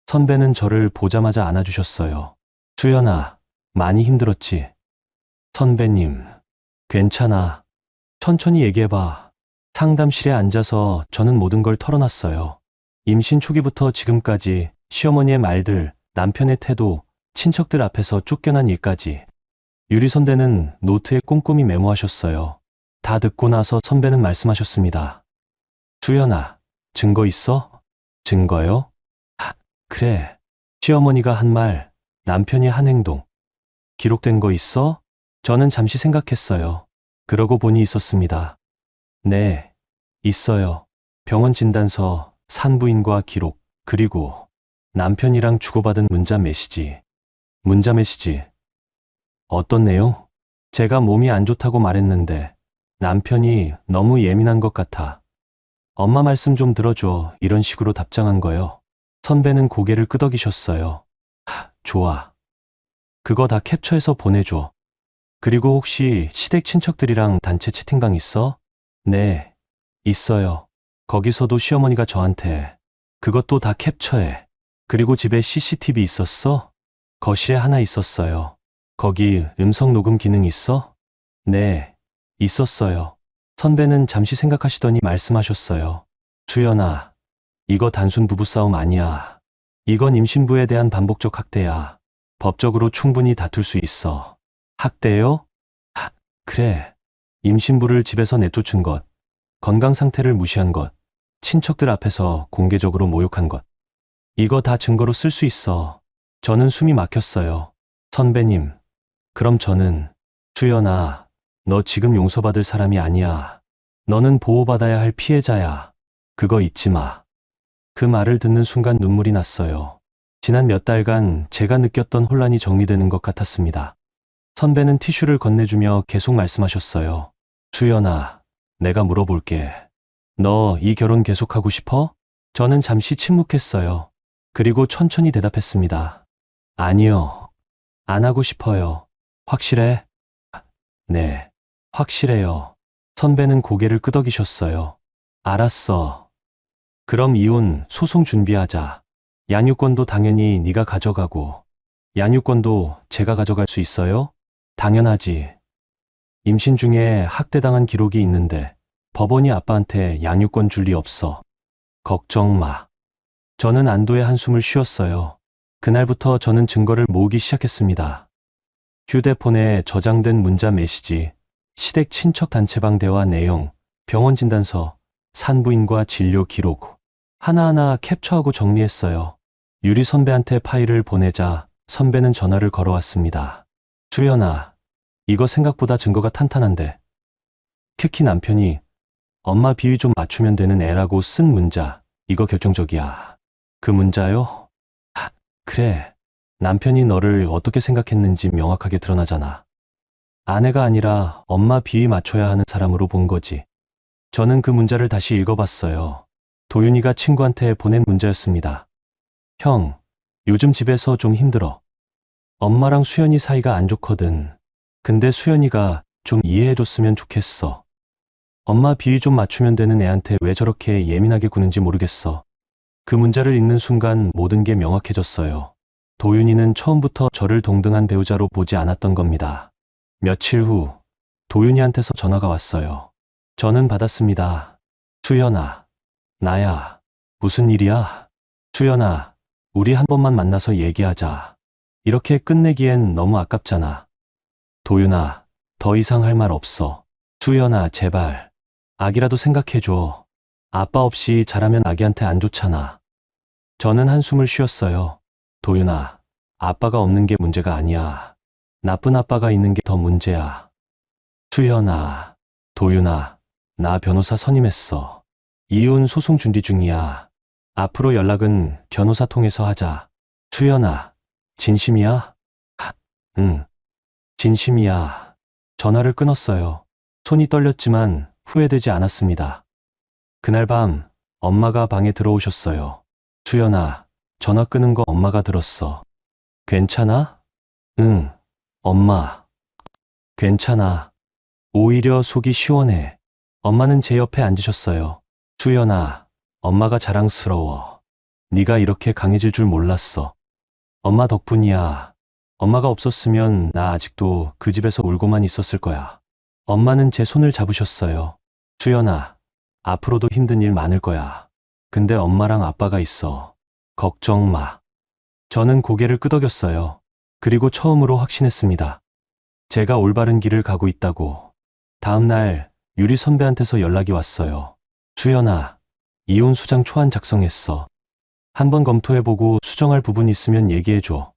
선배는 저를 보자마자 안아주셨어요. 수연아, 많이 힘들었지? 선배님, 괜찮아. 천천히 얘기해봐. 상담실에 앉아서 저는 모든 걸 털어놨어요. 임신 초기부터 지금까지 시어머니의 말들, 남편의 태도, 친척들 앞에서 쫓겨난 일까지. 유리 선배는 노트에 꼼꼼히 메모하셨어요. 다 듣고 나서 선배는 말씀하셨습니다. 수연아, 증거 있어? 증거요? 그래. 시어머니가 한 말, 남편이 한 행동. 기록된 거 있어? 저는 잠시 생각했어요. 그러고 보니 있었습니다. 네, 있어요. 병원 진단서, 산부인과 기록, 그리고 남편이랑 주고받은 문자 메시지. 문자 메시지. 어떤 내용? 제가 몸이 안 좋다고 말했는데 남편이 너무 예민한 것 같아. 엄마 말씀 좀 들어줘. 이런 식으로 답장한 거요. 선배는 고개를 끄덕이셨어요. 좋아. 그거 다 캡처해서 보내줘. 그리고 혹시 시댁 친척들이랑 단체 채팅방 있어? 네, 있어요. 거기서도 시어머니가 저한테 그것도 다 캡처해. 그리고 집에 CCTV 있었어? 거실에 하나 있었어요. 거기 음성 녹음 기능 있어? 네, 있었어요. 선배는 잠시 생각하시더니 말씀하셨어요. 수연아, 이거 단순 부부싸움 아니야. 이건 임신부에 대한 반복적 학대야. 법적으로 충분히 다툴 수 있어. 학대요? 그래. 임신부를 집에서 내쫓은 것, 건강 상태를 무시한 것, 친척들 앞에서 공개적으로 모욕한 것. 이거 다 증거로 쓸 수 있어. 저는 숨이 막혔어요. 선배님, 그럼 저는, 수연아, 너 지금 용서받을 사람이 아니야. 너는 보호받아야 할 피해자야. 그거 잊지 마. 그 말을 듣는 순간 눈물이 났어요. 지난 몇 달간 제가 느꼈던 혼란이 정리되는 것 같았습니다. 선배는 티슈를 건네주며 계속 말씀하셨어요. 수연아, 내가 물어볼게. 너 이 결혼 계속하고 싶어? 저는 잠시 침묵했어요. 그리고 천천히 대답했습니다. 아니요. 안 하고 싶어요. 확실해? 네, 확실해요. 선배는 고개를 끄덕이셨어요. 알았어. 그럼 이혼, 소송 준비하자. 양육권도 당연히 네가 가져가고, 양육권도 제가 가져갈 수 있어요? 당연하지. 임신 중에 학대당한 기록이 있는데 법원이 아빠한테 양육권 줄 리 없어. 걱정 마. 저는 안도의 한숨을 쉬었어요. 그날부터 저는 증거를 모으기 시작했습니다. 휴대폰에 저장된 문자 메시지, 시댁 친척 단체방 대화 내용, 병원 진단서, 산부인과 진료 기록. 하나하나 캡처하고 정리했어요. 유리 선배한테 파일을 보내자 선배는 전화를 걸어왔습니다. 수연아, 이거 생각보다 증거가 탄탄한데. 특히 남편이 엄마 비위 좀 맞추면 되는 애라고 쓴 문자. 이거 결정적이야. 그 문자요? 그래. 남편이 너를 어떻게 생각했는지 명확하게 드러나잖아. 아내가 아니라 엄마 비위 맞춰야 하는 사람으로 본 거지. 저는 그 문자를 다시 읽어봤어요. 도윤이가 친구한테 보낸 문자였습니다. 형, 요즘 집에서 좀 힘들어. 엄마랑 수연이 사이가 안 좋거든. 근데 수연이가 좀 이해해줬으면 좋겠어. 엄마 비위 좀 맞추면 되는 애한테 왜 저렇게 예민하게 구는지 모르겠어. 그 문자를 읽는 순간 모든 게 명확해졌어요. 도윤이는 처음부터 저를 동등한 배우자로 보지 않았던 겁니다. 며칠 후 도윤이한테서 전화가 왔어요. 저는 받았습니다. 수연아, 나야. 무슨 일이야? 수연아, 우리 한 번만 만나서 얘기하자. 이렇게 끝내기엔 너무 아깝잖아. 도윤아, 더 이상 할 말 없어. 수연아, 제발. 아기라도 생각해줘. 아빠 없이 자라면 아기한테 안 좋잖아. 저는 한숨을 쉬었어요. 도윤아, 아빠가 없는 게 문제가 아니야. 나쁜 아빠가 있는 게 더 문제야. 수연아, 도윤아, 나 변호사 선임했어. 이혼 소송 준비 중이야. 앞으로 연락은 변호사 통해서 하자. 수연아, 진심이야? 응, 진심이야. 전화를 끊었어요. 손이 떨렸지만 후회되지 않았습니다. 그날 밤 엄마가 방에 들어오셨어요. 수연아, 전화 끊은 거 엄마가 들었어. 괜찮아? 응, 엄마. 괜찮아. 오히려 속이 시원해. 엄마는 제 옆에 앉으셨어요. 수연아, 엄마가 자랑스러워. 네가 이렇게 강해질 줄 몰랐어. 엄마 덕분이야. 엄마가 없었으면 나 아직도 그 집에서 울고만 있었을 거야. 엄마는 제 손을 잡으셨어요. 수연아, 앞으로도 힘든 일 많을 거야. 근데 엄마랑 아빠가 있어. 걱정 마. 저는 고개를 끄덕였어요. 그리고 처음으로 확신했습니다. 제가 올바른 길을 가고 있다고. 다음 날 유리 선배한테서 연락이 왔어요. 수연아, 이혼 수장 초안 작성했어. 한번 검토해보고 수정할 부분 있으면 얘기해줘.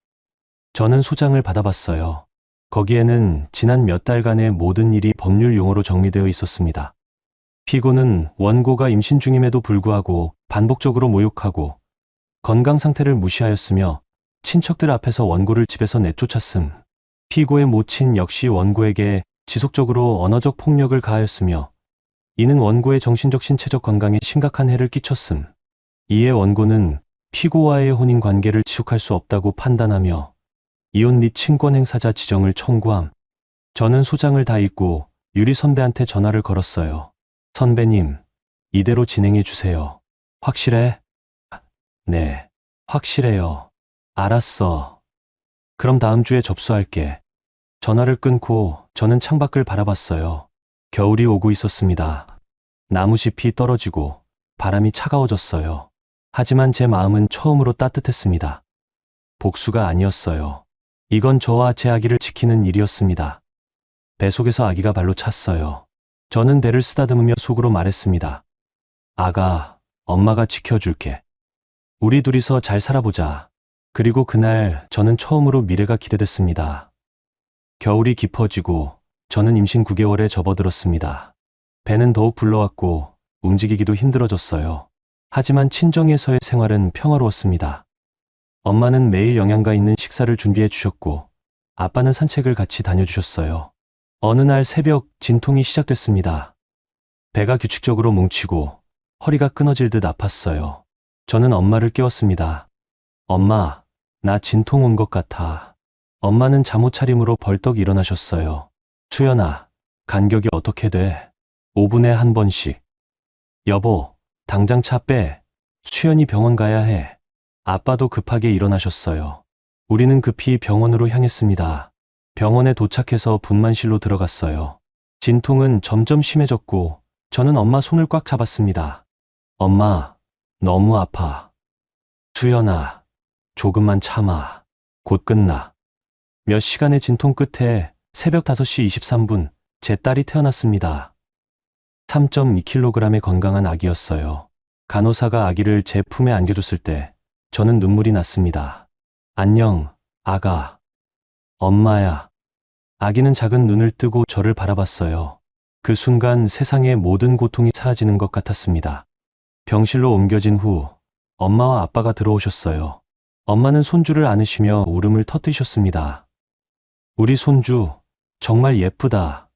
저는 소장을 받아봤어요. 거기에는 지난 몇 달간의 모든 일이 법률 용어로 정리되어 있었습니다. 피고는 원고가 임신 중임에도 불구하고 반복적으로 모욕하고 건강 상태를 무시하였으며 친척들 앞에서 원고를 집에서 내쫓았음. 피고의 모친 역시 원고에게 지속적으로 언어적 폭력을 가하였으며 이는 원고의 정신적 신체적 건강에 심각한 해를 끼쳤음. 이에 원고는 피고와의 혼인 관계를 지속할 수 없다고 판단하며 이혼 및 친권 행사자 지정을 청구함. 저는 소장을 다 읽고 유리 선배한테 전화를 걸었어요. 선배님, 이대로 진행해 주세요. 확실해? 네, 확실해요. 알았어. 그럼 다음 주에 접수할게. 전화를 끊고 저는 창밖을 바라봤어요. 겨울이 오고 있었습니다. 나무잎이 떨어지고 바람이 차가워졌어요. 하지만 제 마음은 처음으로 따뜻했습니다. 복수가 아니었어요. 이건 저와 제 아기를 지키는 일이었습니다. 뱃속에서 아기가 발로 찼어요. 저는 배를 쓰다듬으며 속으로 말했습니다. 아가, 엄마가 지켜줄게. 우리 둘이서 잘 살아보자. 그리고 그날 저는 처음으로 미래가 기대됐습니다. 겨울이 깊어지고 저는 임신 9개월에 접어들었습니다. 배는 더욱 불러왔고 움직이기도 힘들어졌어요. 하지만 친정에서의 생활은 평화로웠습니다. 엄마는 매일 영양가 있는 식사를 준비해 주셨고 아빠는 산책을 같이 다녀주셨어요. 어느 날 새벽 진통이 시작됐습니다. 배가 규칙적으로 뭉치고 허리가 끊어질 듯 아팠어요. 저는 엄마를 깨웠습니다. 엄마, 나 진통 온 것 같아. 엄마는 잠옷 차림으로 벌떡 일어나셨어요. 수연아, 간격이 어떻게 돼? 5분에 한 번씩. 여보, 당장 차 빼. 수연이 병원 가야 해. 아빠도 급하게 일어나셨어요. 우리는 급히 병원으로 향했습니다. 병원에 도착해서 분만실로 들어갔어요. 진통은 점점 심해졌고 저는 엄마 손을 꽉 잡았습니다. 엄마, 너무 아파. 수연아, 조금만 참아. 곧 끝나. 몇 시간의 진통 끝에 새벽 5시 23분 제 딸이 태어났습니다. 3.2kg의 건강한 아기였어요. 간호사가 아기를 제 품에 안겨줬을 때 저는 눈물이 났습니다. 안녕, 아가. 엄마야. 아기는 작은 눈을 뜨고 저를 바라봤어요. 그 순간 세상의 모든 고통이 사라지는 것 같았습니다. 병실로 옮겨진 후 엄마와 아빠가 들어오셨어요. 엄마는 손주를 안으시며 울음을 터뜨리셨습니다. 우리 손주 정말 예쁘다.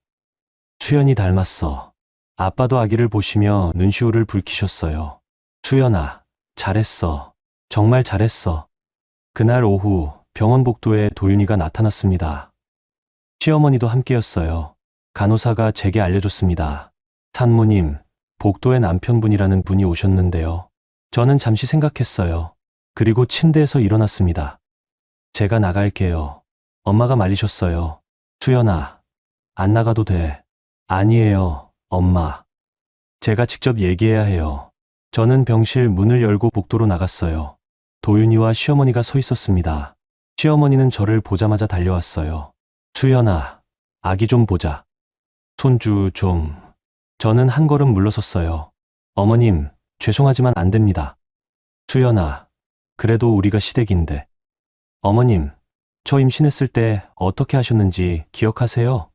수연이 닮았어. 아빠도 아기를 보시며 눈시울을 붉히셨어요. 수연아, 잘했어. 정말 잘했어. 그날 오후 병원 복도에 도윤이가 나타났습니다. 시어머니도 함께였어요. 간호사가 제게 알려줬습니다. 산모님, 복도에 남편분이라는 분이 오셨는데요. 저는 잠시 생각했어요. 그리고 침대에서 일어났습니다. 제가 나갈게요. 엄마가 말리셨어요. 수연아, 안 나가도 돼. 아니에요, 엄마. 제가 직접 얘기해야 해요. 저는 병실 문을 열고 복도로 나갔어요. 도윤이와 시어머니가 서 있었습니다. 시어머니는 저를 보자마자 달려왔어요. 수연아, 아기 좀 보자. 손주 좀. 저는 한 걸음 물러섰어요. 어머님, 죄송하지만 안 됩니다. 수연아, 그래도 우리가 시댁인데. 어머님, 저 임신했을 때 어떻게 하셨는지 기억하세요?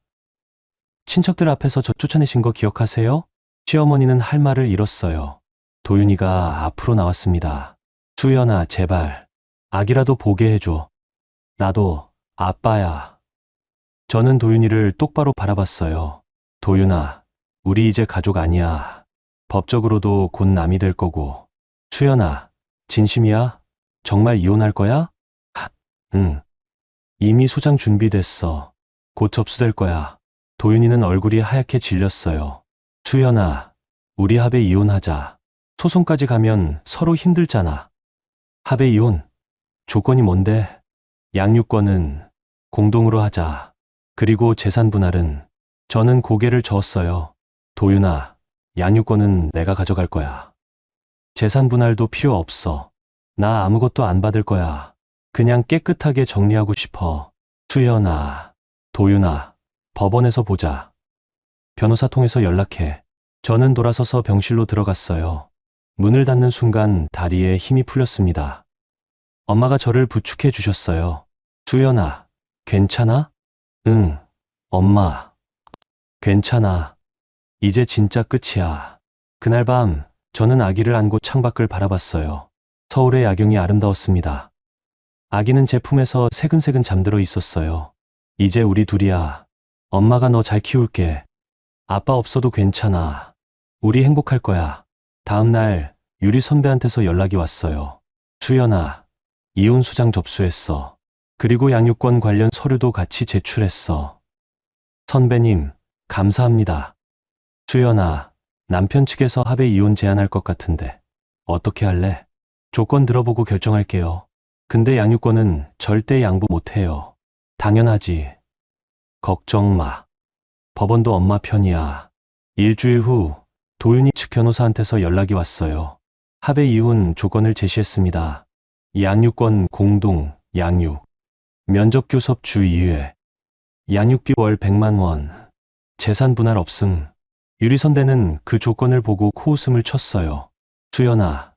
친척들 앞에서 저 쫓아내신 거 기억하세요? 시어머니는 할 말을 잃었어요. 도윤이가 앞으로 나왔습니다. 수연아, 제발. 아기라도 보게 해줘. 나도 아빠야. 저는 도윤이를 똑바로 바라봤어요. 도윤아, 우리 이제 가족 아니야. 법적으로도 곧 남이 될 거고. 수연아, 진심이야? 정말 이혼할 거야? 응. 이미 소장 준비됐어. 곧 접수될 거야. 도윤이는 얼굴이 하얗게 질렸어요. 수연아, 우리 합의 이혼하자. 소송까지 가면 서로 힘들잖아. 합의 이혼? 조건이 뭔데? 양육권은 공동으로 하자. 그리고 재산 분할은? 저는 고개를 저었어요. 도윤아, 양육권은 내가 가져갈 거야. 재산 분할도 필요 없어. 나 아무것도 안 받을 거야. 그냥 깨끗하게 정리하고 싶어. 수연아, 도윤아, 법원에서 보자. 변호사 통해서 연락해. 저는 돌아서서 병실로 들어갔어요. 문을 닫는 순간 다리에 힘이 풀렸습니다. 엄마가 저를 부축해 주셨어요. 수연아, 괜찮아? 응, 엄마. 괜찮아. 이제 진짜 끝이야. 그날 밤 저는 아기를 안고 창밖을 바라봤어요. 서울의 야경이 아름다웠습니다. 아기는 제 품에서 새근새근 잠들어 있었어요. 이제 우리 둘이야. 엄마가 너 잘 키울게. 아빠 없어도 괜찮아. 우리 행복할 거야. 다음 날 유리 선배한테서 연락이 왔어요. 수연아, 이혼 수장 접수했어. 그리고 양육권 관련 서류도 같이 제출했어. 선배님, 감사합니다. 수연아, 남편 측에서 합의 이혼 제안할 것 같은데 어떻게 할래? 조건 들어보고 결정할게요. 근데 양육권은 절대 양보 못해요. 당연하지. 걱정 마. 법원도 엄마 편이야. 일주일 후 도윤이 측 변호사한테서 연락이 왔어요. 합의 이혼 조건을 제시했습니다. 양육권 공동, 양육. 면접 교섭 주 2회. 양육비 월 100만 원. 재산 분할 없음. 유리 선배는 그 조건을 보고 코웃음을 쳤어요. 수연아,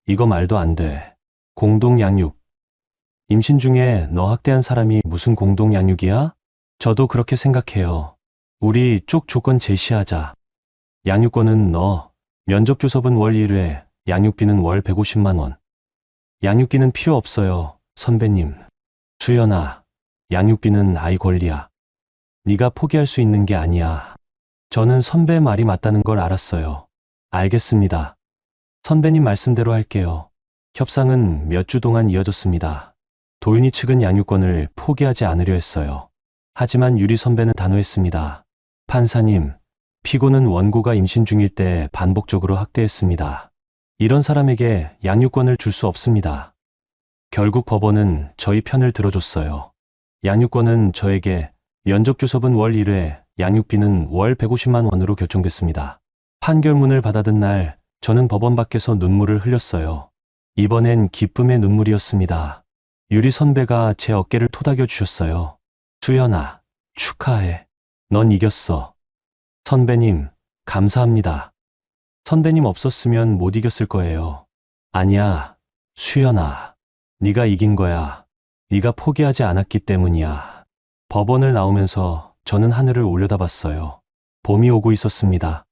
이거 말도 안 돼. 공동 양육. 임신 중에 너 학대한 사람이 무슨 공동 양육이야? 저도 그렇게 생각해요. 우리 쪽 조건 제시하자. 양육권은 너, 면접 교섭은 월 1회, 양육비는 월 150만 원. 양육비는 필요 없어요, 선배님. 수연아, 양육비는 아이 권리야. 네가 포기할 수 있는 게 아니야. 저는 선배 말이 맞다는 걸 알았어요. 알겠습니다. 선배님 말씀대로 할게요. 협상은 몇 주 동안 이어졌습니다. 도윤이 측은 양육권을 포기하지 않으려 했어요. 하지만 유리 선배는 단호했습니다. 판사님, 피고는 원고가 임신 중일 때 반복적으로 학대했습니다. 이런 사람에게 양육권을 줄 수 없습니다. 결국 법원은 저희 편을 들어줬어요. 양육권은 저에게, 면접 교섭은 월 1회, 양육비는 월 150만 원으로 결정됐습니다. 판결문을 받아든 날, 저는 법원 밖에서 눈물을 흘렸어요. 이번엔 기쁨의 눈물이었습니다. 유리 선배가 제 어깨를 토닥여 주셨어요. 수연아, 축하해. 넌 이겼어. 선배님, 감사합니다. 선배님 없었으면 못 이겼을 거예요. 아니야, 수연아. 네가 이긴 거야. 네가 포기하지 않았기 때문이야. 법원을 나오면서 저는 하늘을 올려다봤어요. 봄이 오고 있었습니다.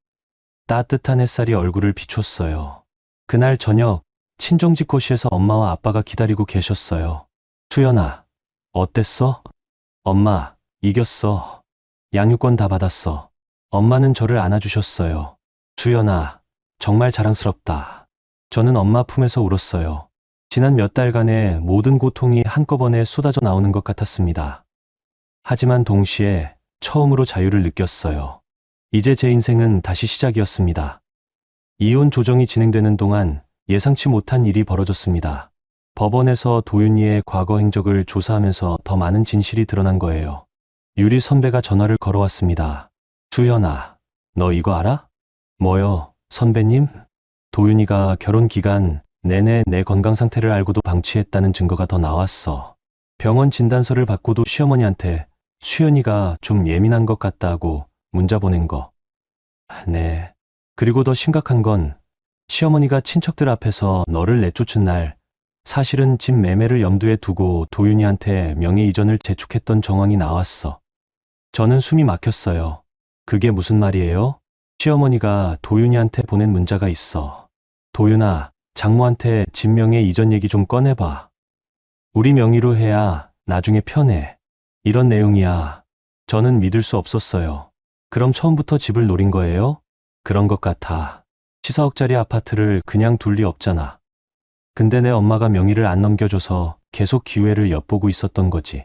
따뜻한 햇살이 얼굴을 비췄어요. 그날 저녁 친정집 거실에서 엄마와 아빠가 기다리고 계셨어요. 수연아, 어땠어? 엄마, 이겼어. 양육권 다 받았어. 엄마는 저를 안아주셨어요. 수연아, 정말 자랑스럽다. 저는 엄마 품에서 울었어요. 지난 몇 달간의 모든 고통이 한꺼번에 쏟아져 나오는 것 같았습니다. 하지만 동시에 처음으로 자유를 느꼈어요. 이제 제 인생은 다시 시작이었습니다. 이혼 조정이 진행되는 동안 예상치 못한 일이 벌어졌습니다. 법원에서 도윤이의 과거 행적을 조사하면서 더 많은 진실이 드러난 거예요. 유리 선배가 전화를 걸어왔습니다. 수연아, 너 이거 알아? 뭐요, 선배님? 도윤이가 결혼 기간 내내 내 건강 상태를 알고도 방치했다는 증거가 더 나왔어. 병원 진단서를 받고도 시어머니한테 수연이가 좀 예민한 것 같다고 문자 보낸 거. 네. 그리고 더 심각한 건 시어머니가 친척들 앞에서 너를 내쫓은 날 사실은 집 매매를 염두에 두고 도윤이한테 명예 이전을 재촉했던 정황이 나왔어. 저는 숨이 막혔어요. 그게 무슨 말이에요? 시어머니가 도윤이한테 보낸 문자가 있어. 도윤아, 장모한테 집 명예 이전 얘기 좀 꺼내봐. 우리 명의로 해야 나중에 편해. 이런 내용이야. 저는 믿을 수 없었어요. 그럼 처음부터 집을 노린 거예요? 그런 것 같아. 14억짜리 아파트를 그냥 둘 리 없잖아. 근데 내 엄마가 명의를 안 넘겨줘서 계속 기회를 엿보고 있었던 거지.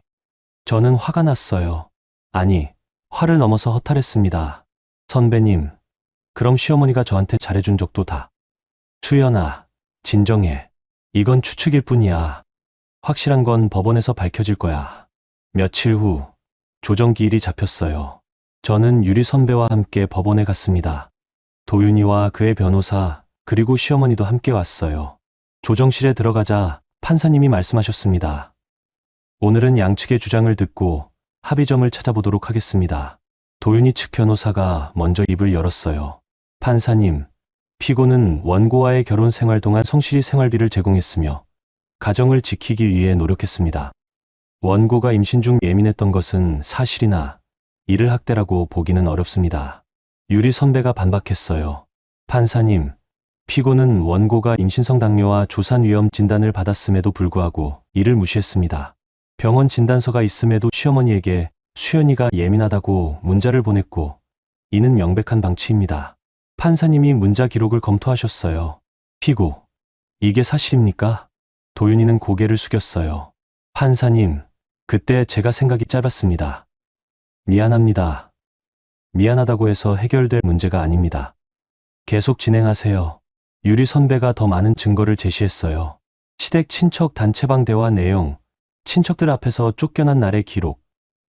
저는 화가 났어요. 아니, 화를 넘어서 허탈했습니다. 선배님, 그럼 시어머니가 저한테 잘해준 적도 다. 수연아, 진정해. 이건 추측일 뿐이야. 확실한 건 법원에서 밝혀질 거야. 며칠 후, 조정기일이 잡혔어요. 저는 유리 선배와 함께 법원에 갔습니다. 도윤이와 그의 변호사, 그리고 시어머니도 함께 왔어요. 조정실에 들어가자 판사님이 말씀하셨습니다. 오늘은 양측의 주장을 듣고 합의점을 찾아보도록 하겠습니다. 도윤이 측 변호사가 먼저 입을 열었어요. 판사님, 피고는 원고와의 결혼 생활 동안 성실히 생활비를 제공했으며 가정을 지키기 위해 노력했습니다. 원고가 임신 중 예민했던 것은 사실이나 이를 학대라고 보기는 어렵습니다. 유리 선배가 반박했어요. 판사님, 피고는 원고가 임신성 당뇨와 조산 위험 진단을 받았음에도 불구하고 이를 무시했습니다. 병원 진단서가 있음에도 시어머니에게 수연이가 예민하다고 문자를 보냈고 이는 명백한 방치입니다. 판사님이 문자 기록을 검토하셨어요. 피고, 이게 사실입니까? 도윤이는 고개를 숙였어요. 판사님, 그때 제가 생각이 짧았습니다. 미안합니다. 미안하다고 해서 해결될 문제가 아닙니다. 계속 진행하세요. 유리 선배가 더 많은 증거를 제시했어요. 시댁 친척 단체방 대화 내용, 친척들 앞에서 쫓겨난 날의 기록,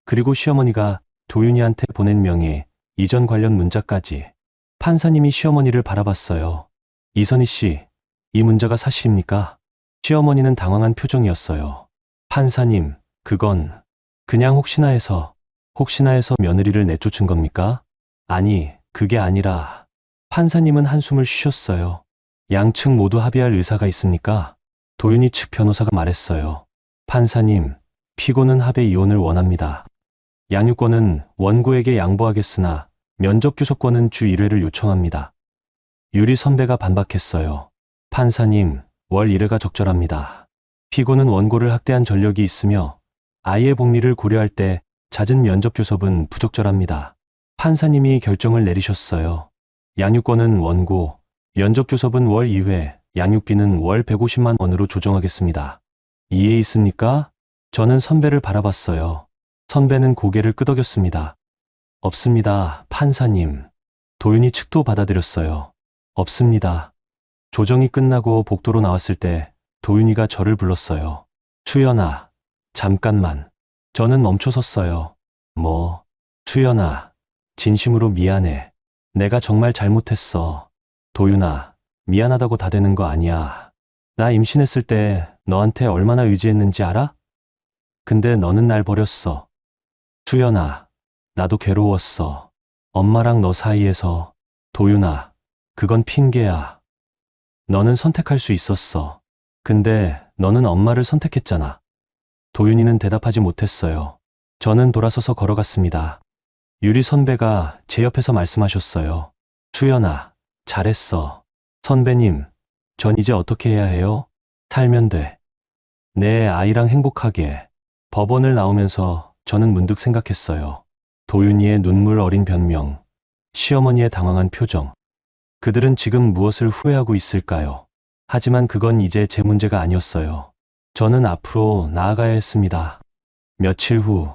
그리고 시어머니가 도윤이한테 보낸 명예, 이전 관련 문자까지. 판사님이 시어머니를 바라봤어요. 이선희 씨, 이 문자가 사실입니까? 시어머니는 당황한 표정이었어요. 판사님, 그건 그냥 혹시나 해서 며느리를 내쫓은 겁니까? 아니, 그게 아니라. 판사님은 한숨을 쉬셨어요. 양측 모두 합의할 의사가 있습니까? 도윤이 측 변호사가 말했어요. 판사님, 피고는 합의 이혼을 원합니다. 양육권은 원고에게 양보하겠으나 면접 교섭권은 주 1회를 요청합니다. 유리 선배가 반박했어요. 판사님, 월 1회가 적절합니다. 피고는 원고를 학대한 전력이 있으며 아이의 복리를 고려할 때 잦은 면접교섭은 부적절합니다. 판사님이 결정을 내리셨어요. 양육권은 원고, 면접교섭은 월 2회, 양육비는 월 150만 원으로 조정하겠습니다. 이해 있습니까? 저는 선배를 바라봤어요. 선배는 고개를 끄덕였습니다. 없습니다, 판사님. 도윤이 측도 받아들였어요. 없습니다. 조정이 끝나고 복도로 나왔을 때 도윤이가 저를 불렀어요. 수연아, 잠깐만. 저는 멈춰섰어요. 뭐, 수연아, 진심으로 미안해. 내가 정말 잘못했어. 도윤아, 미안하다고 다 되는 거 아니야. 나 임신했을 때 너한테 얼마나 의지했는지 알아? 근데 너는 날 버렸어. 수연아, 나도 괴로웠어. 엄마랑 너 사이에서. 도윤아, 그건 핑계야. 너는 선택할 수 있었어. 근데 너는 엄마를 선택했잖아. 도윤이는 대답하지 못했어요. 저는 돌아서서 걸어갔습니다. 유리 선배가 제 옆에서 말씀하셨어요. 수연아, 잘했어. 선배님, 전 이제 어떻게 해야 해요? 살면 돼. 내 아이랑 행복하게. 법원을 나오면서 저는 문득 생각했어요. 도윤이의 눈물 어린 변명, 시어머니의 당황한 표정. 그들은 지금 무엇을 후회하고 있을까요? 하지만 그건 이제 제 문제가 아니었어요. 저는 앞으로 나아가야 했습니다. 며칠 후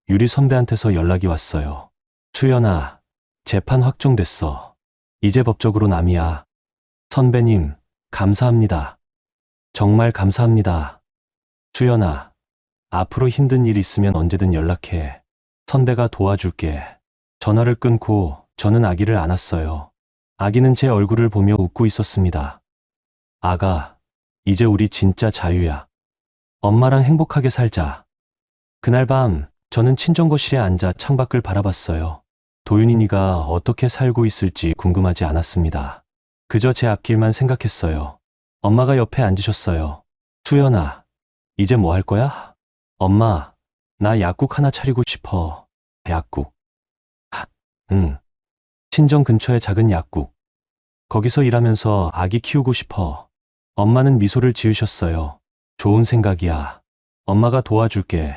유리 선배한테서 연락이 왔어요. 수연아, 재판 확정됐어. 이제 법적으로 남이야. 선배님, 감사합니다. 정말 감사합니다. 수연아, 앞으로 힘든 일 있으면 언제든 연락해. 선배가 도와줄게. 전화를 끊고 저는 아기를 안았어요. 아기는 제 얼굴을 보며 웃고 있었습니다. 아가, 이제 우리 진짜 자유야. 엄마랑 행복하게 살자. 그날 밤 저는 친정거실에 앉아 창밖을 바라봤어요. 도윤이가 어떻게 살고 있을지 궁금하지 않았습니다. 그저 제 앞길만 생각했어요. 엄마가 옆에 앉으셨어요. 수연아, 이제 뭐 할 거야? 엄마, 나 약국 하나 차리고 싶어. 약국. 응. 친정 근처에 작은 약국. 거기서 일하면서 아기 키우고 싶어. 엄마는 미소를 지으셨어요. 좋은 생각이야. 엄마가 도와줄게.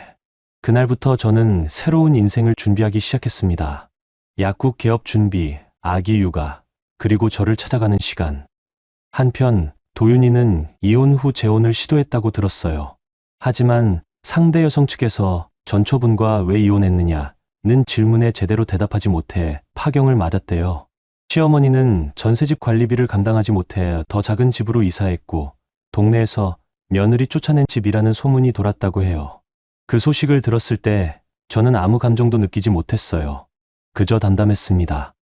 그날부터 저는 새로운 인생을 준비하기 시작했습니다. 약국 개업 준비, 아기 육아, 그리고 저를 찾아가는 시간. 한편 도윤이는 이혼 후 재혼을 시도했다고 들었어요. 하지만 상대 여성 측에서 전처분과 왜 이혼했느냐는 질문에 제대로 대답하지 못해 파경을 맞았대요. 시어머니는 전세집 관리비를 감당하지 못해 더 작은 집으로 이사했고 동네에서 며느리 쫓아낸 집이라는 소문이 돌았다고 해요. 그 소식을 들었을 때 저는 아무 감정도 느끼지 못했어요. 그저 담담했습니다.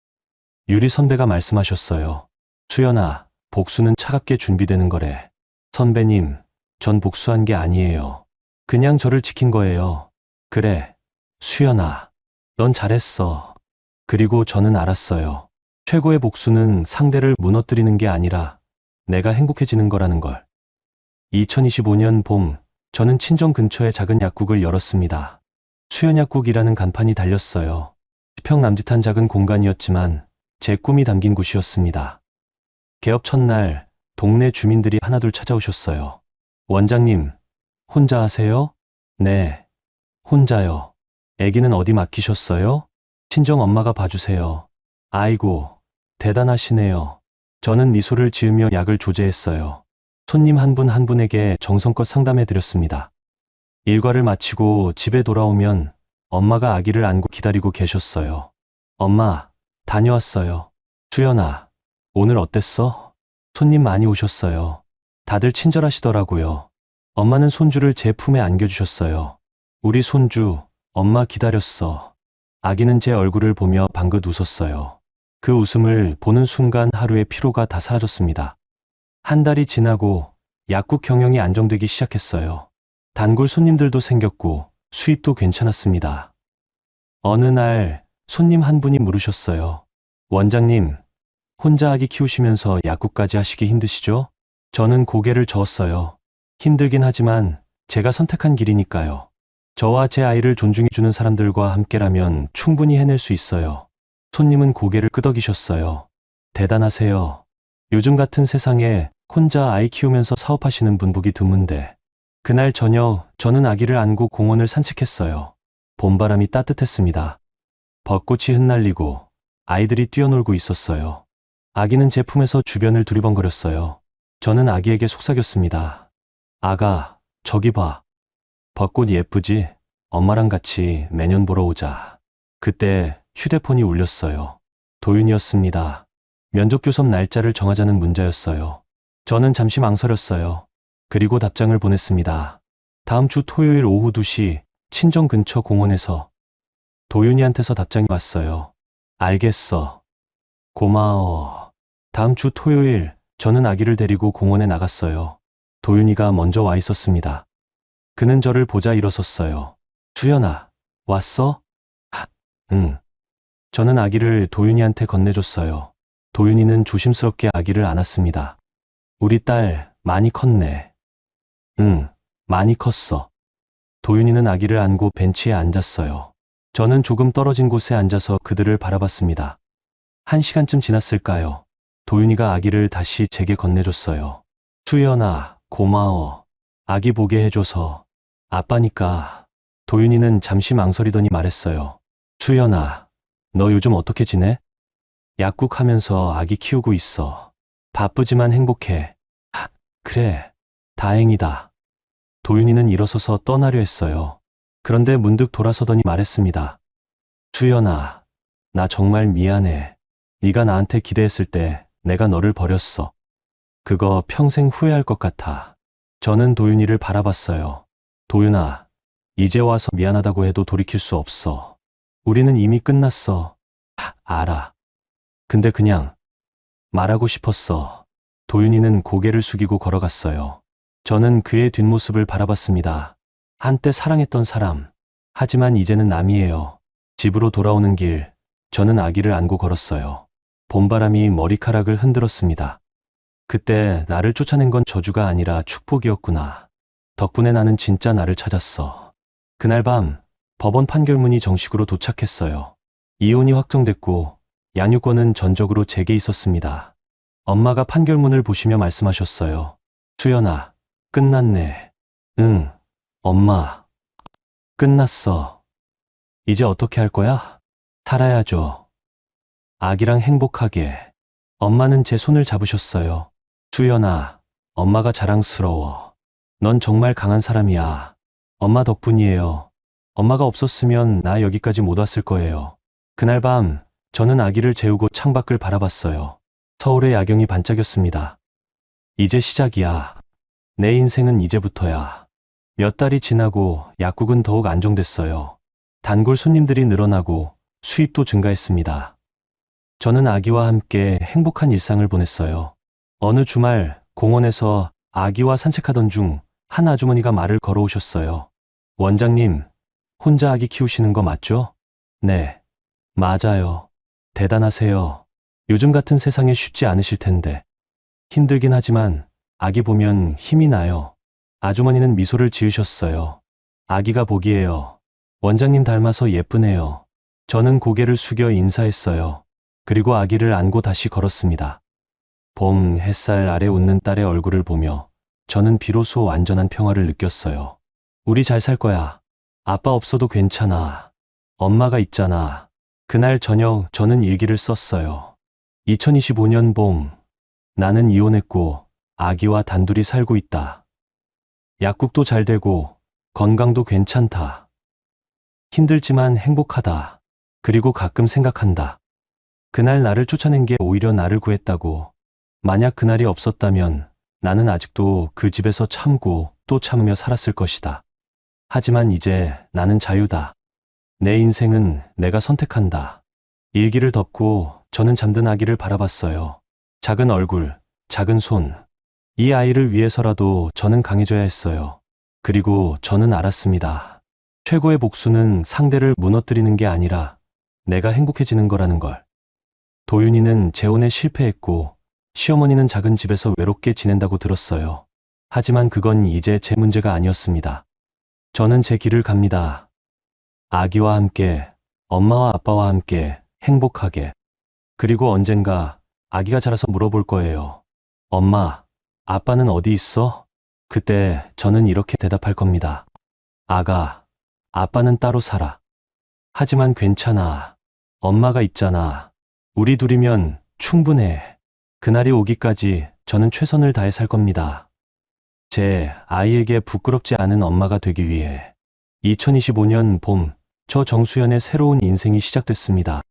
유리 선배가 말씀하셨어요. 수연아, 복수는 차갑게 준비되는 거래. 선배님, 전 복수한 게 아니에요. 그냥 저를 지킨 거예요. 그래, 수연아, 넌 잘했어. 그리고 저는 알았어요. 최고의 복수는 상대를 무너뜨리는 게 아니라 내가 행복해지는 거라는 걸. 2025년 봄, 저는 친정 근처에 작은 약국을 열었습니다. 수연약국이라는 간판이 달렸어요. 수평남짓한 작은 공간이었지만 제 꿈이 담긴 곳이었습니다. 개업 첫날, 동네 주민들이 하나둘 찾아오셨어요. 원장님, 혼자 하세요? 네, 혼자요. 아기는 어디 맡기셨어요? 친정 엄마가 봐주세요. 아이고, 대단하시네요. 저는 미소를 지으며 약을 조제했어요. 손님 한 분 한 분에게 정성껏 상담해 드렸습니다. 일과를 마치고 집에 돌아오면 엄마가 아기를 안고 기다리고 계셨어요. 엄마, 다녀왔어요. 수연아, 오늘 어땠어? 손님 많이 오셨어요. 다들 친절하시더라고요. 엄마는 손주를 제 품에 안겨주셨어요. 우리 손주, 엄마 기다렸어. 아기는 제 얼굴을 보며 방긋 웃었어요. 그 웃음을 보는 순간 하루의 피로가 다 사라졌습니다. 한 달이 지나고 약국 경영이 안정되기 시작했어요. 단골 손님들도 생겼고 수입도 괜찮았습니다. 어느 날 손님 한 분이 물으셨어요. 원장님, 혼자 아기 키우시면서 약국까지 하시기 힘드시죠? 저는 고개를 저었어요. 힘들긴 하지만 제가 선택한 길이니까요. 저와 제 아이를 존중해주는 사람들과 함께라면 충분히 해낼 수 있어요. 손님은 고개를 끄덕이셨어요. 대단하세요. 요즘 같은 세상에 혼자 아이 키우면서 사업하시는 분 보기 드문데. 그날 저녁 저는 아기를 안고 공원을 산책했어요. 봄바람이 따뜻했습니다. 벚꽃이 흩날리고 아이들이 뛰어놀고 있었어요. 아기는 제 품에서 주변을 두리번거렸어요. 저는 아기에게 속삭였습니다. 아가, 저기 봐. 벚꽃 예쁘지? 엄마랑 같이 매년 보러 오자. 그때 휴대폰이 울렸어요. 도윤이었습니다. 면접 교섭 날짜를 정하자는 문자였어요. 저는 잠시 망설였어요. 그리고 답장을 보냈습니다. 다음 주 토요일 오후 2시 친정 근처 공원에서. 도윤이한테서 답장이 왔어요. 알겠어. 고마워. 다음 주 토요일 저는 아기를 데리고 공원에 나갔어요. 도윤이가 먼저 와 있었습니다. 그는 저를 보자 일어섰어요. 수연아, 왔어? 응. 저는 아기를 도윤이한테 건네줬어요. 도윤이는 조심스럽게 아기를 안았습니다. 우리 딸 많이 컸네. 응, 많이 컸어. 도윤이는 아기를 안고 벤치에 앉았어요. 저는 조금 떨어진 곳에 앉아서 그들을 바라봤습니다. 1시간쯤 지났을까요? 도윤이가 아기를 다시 제게 건네줬어요. 수연아, 고마워. 아기 보게 해줘서. 아빠니까. 도윤이는 잠시 망설이더니 말했어요. 수연아, 너 요즘 어떻게 지내? 약국하면서 아기 키우고 있어. 바쁘지만 행복해. 그래, 다행이다. 도윤이는 일어서서 떠나려 했어요. 그런데 문득 돌아서더니 말했습니다. 수연아, 나 정말 미안해. 네가 나한테 기대했을 때 내가 너를 버렸어. 그거 평생 후회할 것 같아. 저는 도윤이를 바라봤어요. 도윤아, 이제 와서 미안하다고 해도 돌이킬 수 없어. 우리는 이미 끝났어. 알아. 근데 그냥 말하고 싶었어. 도윤이는 고개를 숙이고 걸어갔어요. 저는 그의 뒷모습을 바라봤습니다. 한때 사랑했던 사람. 하지만 이제는 남이에요. 집으로 돌아오는 길, 저는 아기를 안고 걸었어요. 봄바람이 머리카락을 흔들었습니다. 그때 나를 쫓아낸 건 저주가 아니라 축복이었구나. 덕분에 나는 진짜 나를 찾았어. 그날 밤, 법원 판결문이 정식으로 도착했어요. 이혼이 확정됐고, 양육권은 전적으로 제게 있었습니다. 엄마가 판결문을 보시며 말씀하셨어요. 수연아, 끝났네. 응, 엄마. 끝났어. 이제 어떻게 할 거야? 살아야죠. 아기랑 행복하게. 엄마는 제 손을 잡으셨어요. 수연아, 엄마가 자랑스러워. 넌 정말 강한 사람이야. 엄마 덕분이에요. 엄마가 없었으면 나 여기까지 못 왔을 거예요. 그날 밤, 저는 아기를 재우고 창밖을 바라봤어요. 서울의 야경이 반짝였습니다. 이제 시작이야. 내 인생은 이제부터야. 몇 달이 지나고 약국은 더욱 안정됐어요. 단골 손님들이 늘어나고 수입도 증가했습니다. 저는 아기와 함께 행복한 일상을 보냈어요. 어느 주말 공원에서 아기와 산책하던 중 한 아주머니가 말을 걸어오셨어요. 원장님, 혼자 아기 키우시는 거 맞죠? 네, 맞아요. 대단하세요. 요즘 같은 세상에 쉽지 않으실 텐데. 힘들긴 하지만 아기 보면 힘이 나요. 아주머니는 미소를 지으셨어요. 아기가 복이에요. 원장님 닮아서 예쁘네요. 저는 고개를 숙여 인사했어요. 그리고 아기를 안고 다시 걸었습니다. 봄 햇살 아래 웃는 딸의 얼굴을 보며 저는 비로소 완전한 평화를 느꼈어요. 우리 잘 살 거야. 아빠 없어도 괜찮아. 엄마가 있잖아. 그날 저녁 저는 일기를 썼어요. 2025년 봄, 나는 이혼했고 아기와 단둘이 살고 있다. 약국도 잘 되고 건강도 괜찮다. 힘들지만 행복하다. 그리고 가끔 생각한다. 그날 나를 쫓아낸 게 오히려 나를 구했다고. 만약 그날이 없었다면 나는 아직도 그 집에서 참고 또 참으며 살았을 것이다. 하지만 이제 나는 자유다. 내 인생은 내가 선택한다. 일기를 덮고 저는 잠든 아기를 바라봤어요. 작은 얼굴, 작은 손. 이 아이를 위해서라도 저는 강해져야 했어요. 그리고 저는 알았습니다. 최고의 복수는 상대를 무너뜨리는 게 아니라 내가 행복해지는 거라는 걸. 도윤이는 재혼에 실패했고 시어머니는 작은 집에서 외롭게 지낸다고 들었어요. 하지만 그건 이제 제 문제가 아니었습니다. 저는 제 길을 갑니다. 아기와 함께, 엄마와 아빠와 함께 행복하게. 그리고 언젠가 아기가 자라서 물어볼 거예요. 엄마, 아빠는 어디 있어? 그때 저는 이렇게 대답할 겁니다. 아가, 아빠는 따로 살아. 하지만 괜찮아. 엄마가 있잖아. 우리 둘이면 충분해. 그날이 오기까지 저는 최선을 다해 살 겁니다. 제 아이에게 부끄럽지 않은 엄마가 되기 위해. 2025년 봄, 저 정수연의 새로운 인생이 시작됐습니다.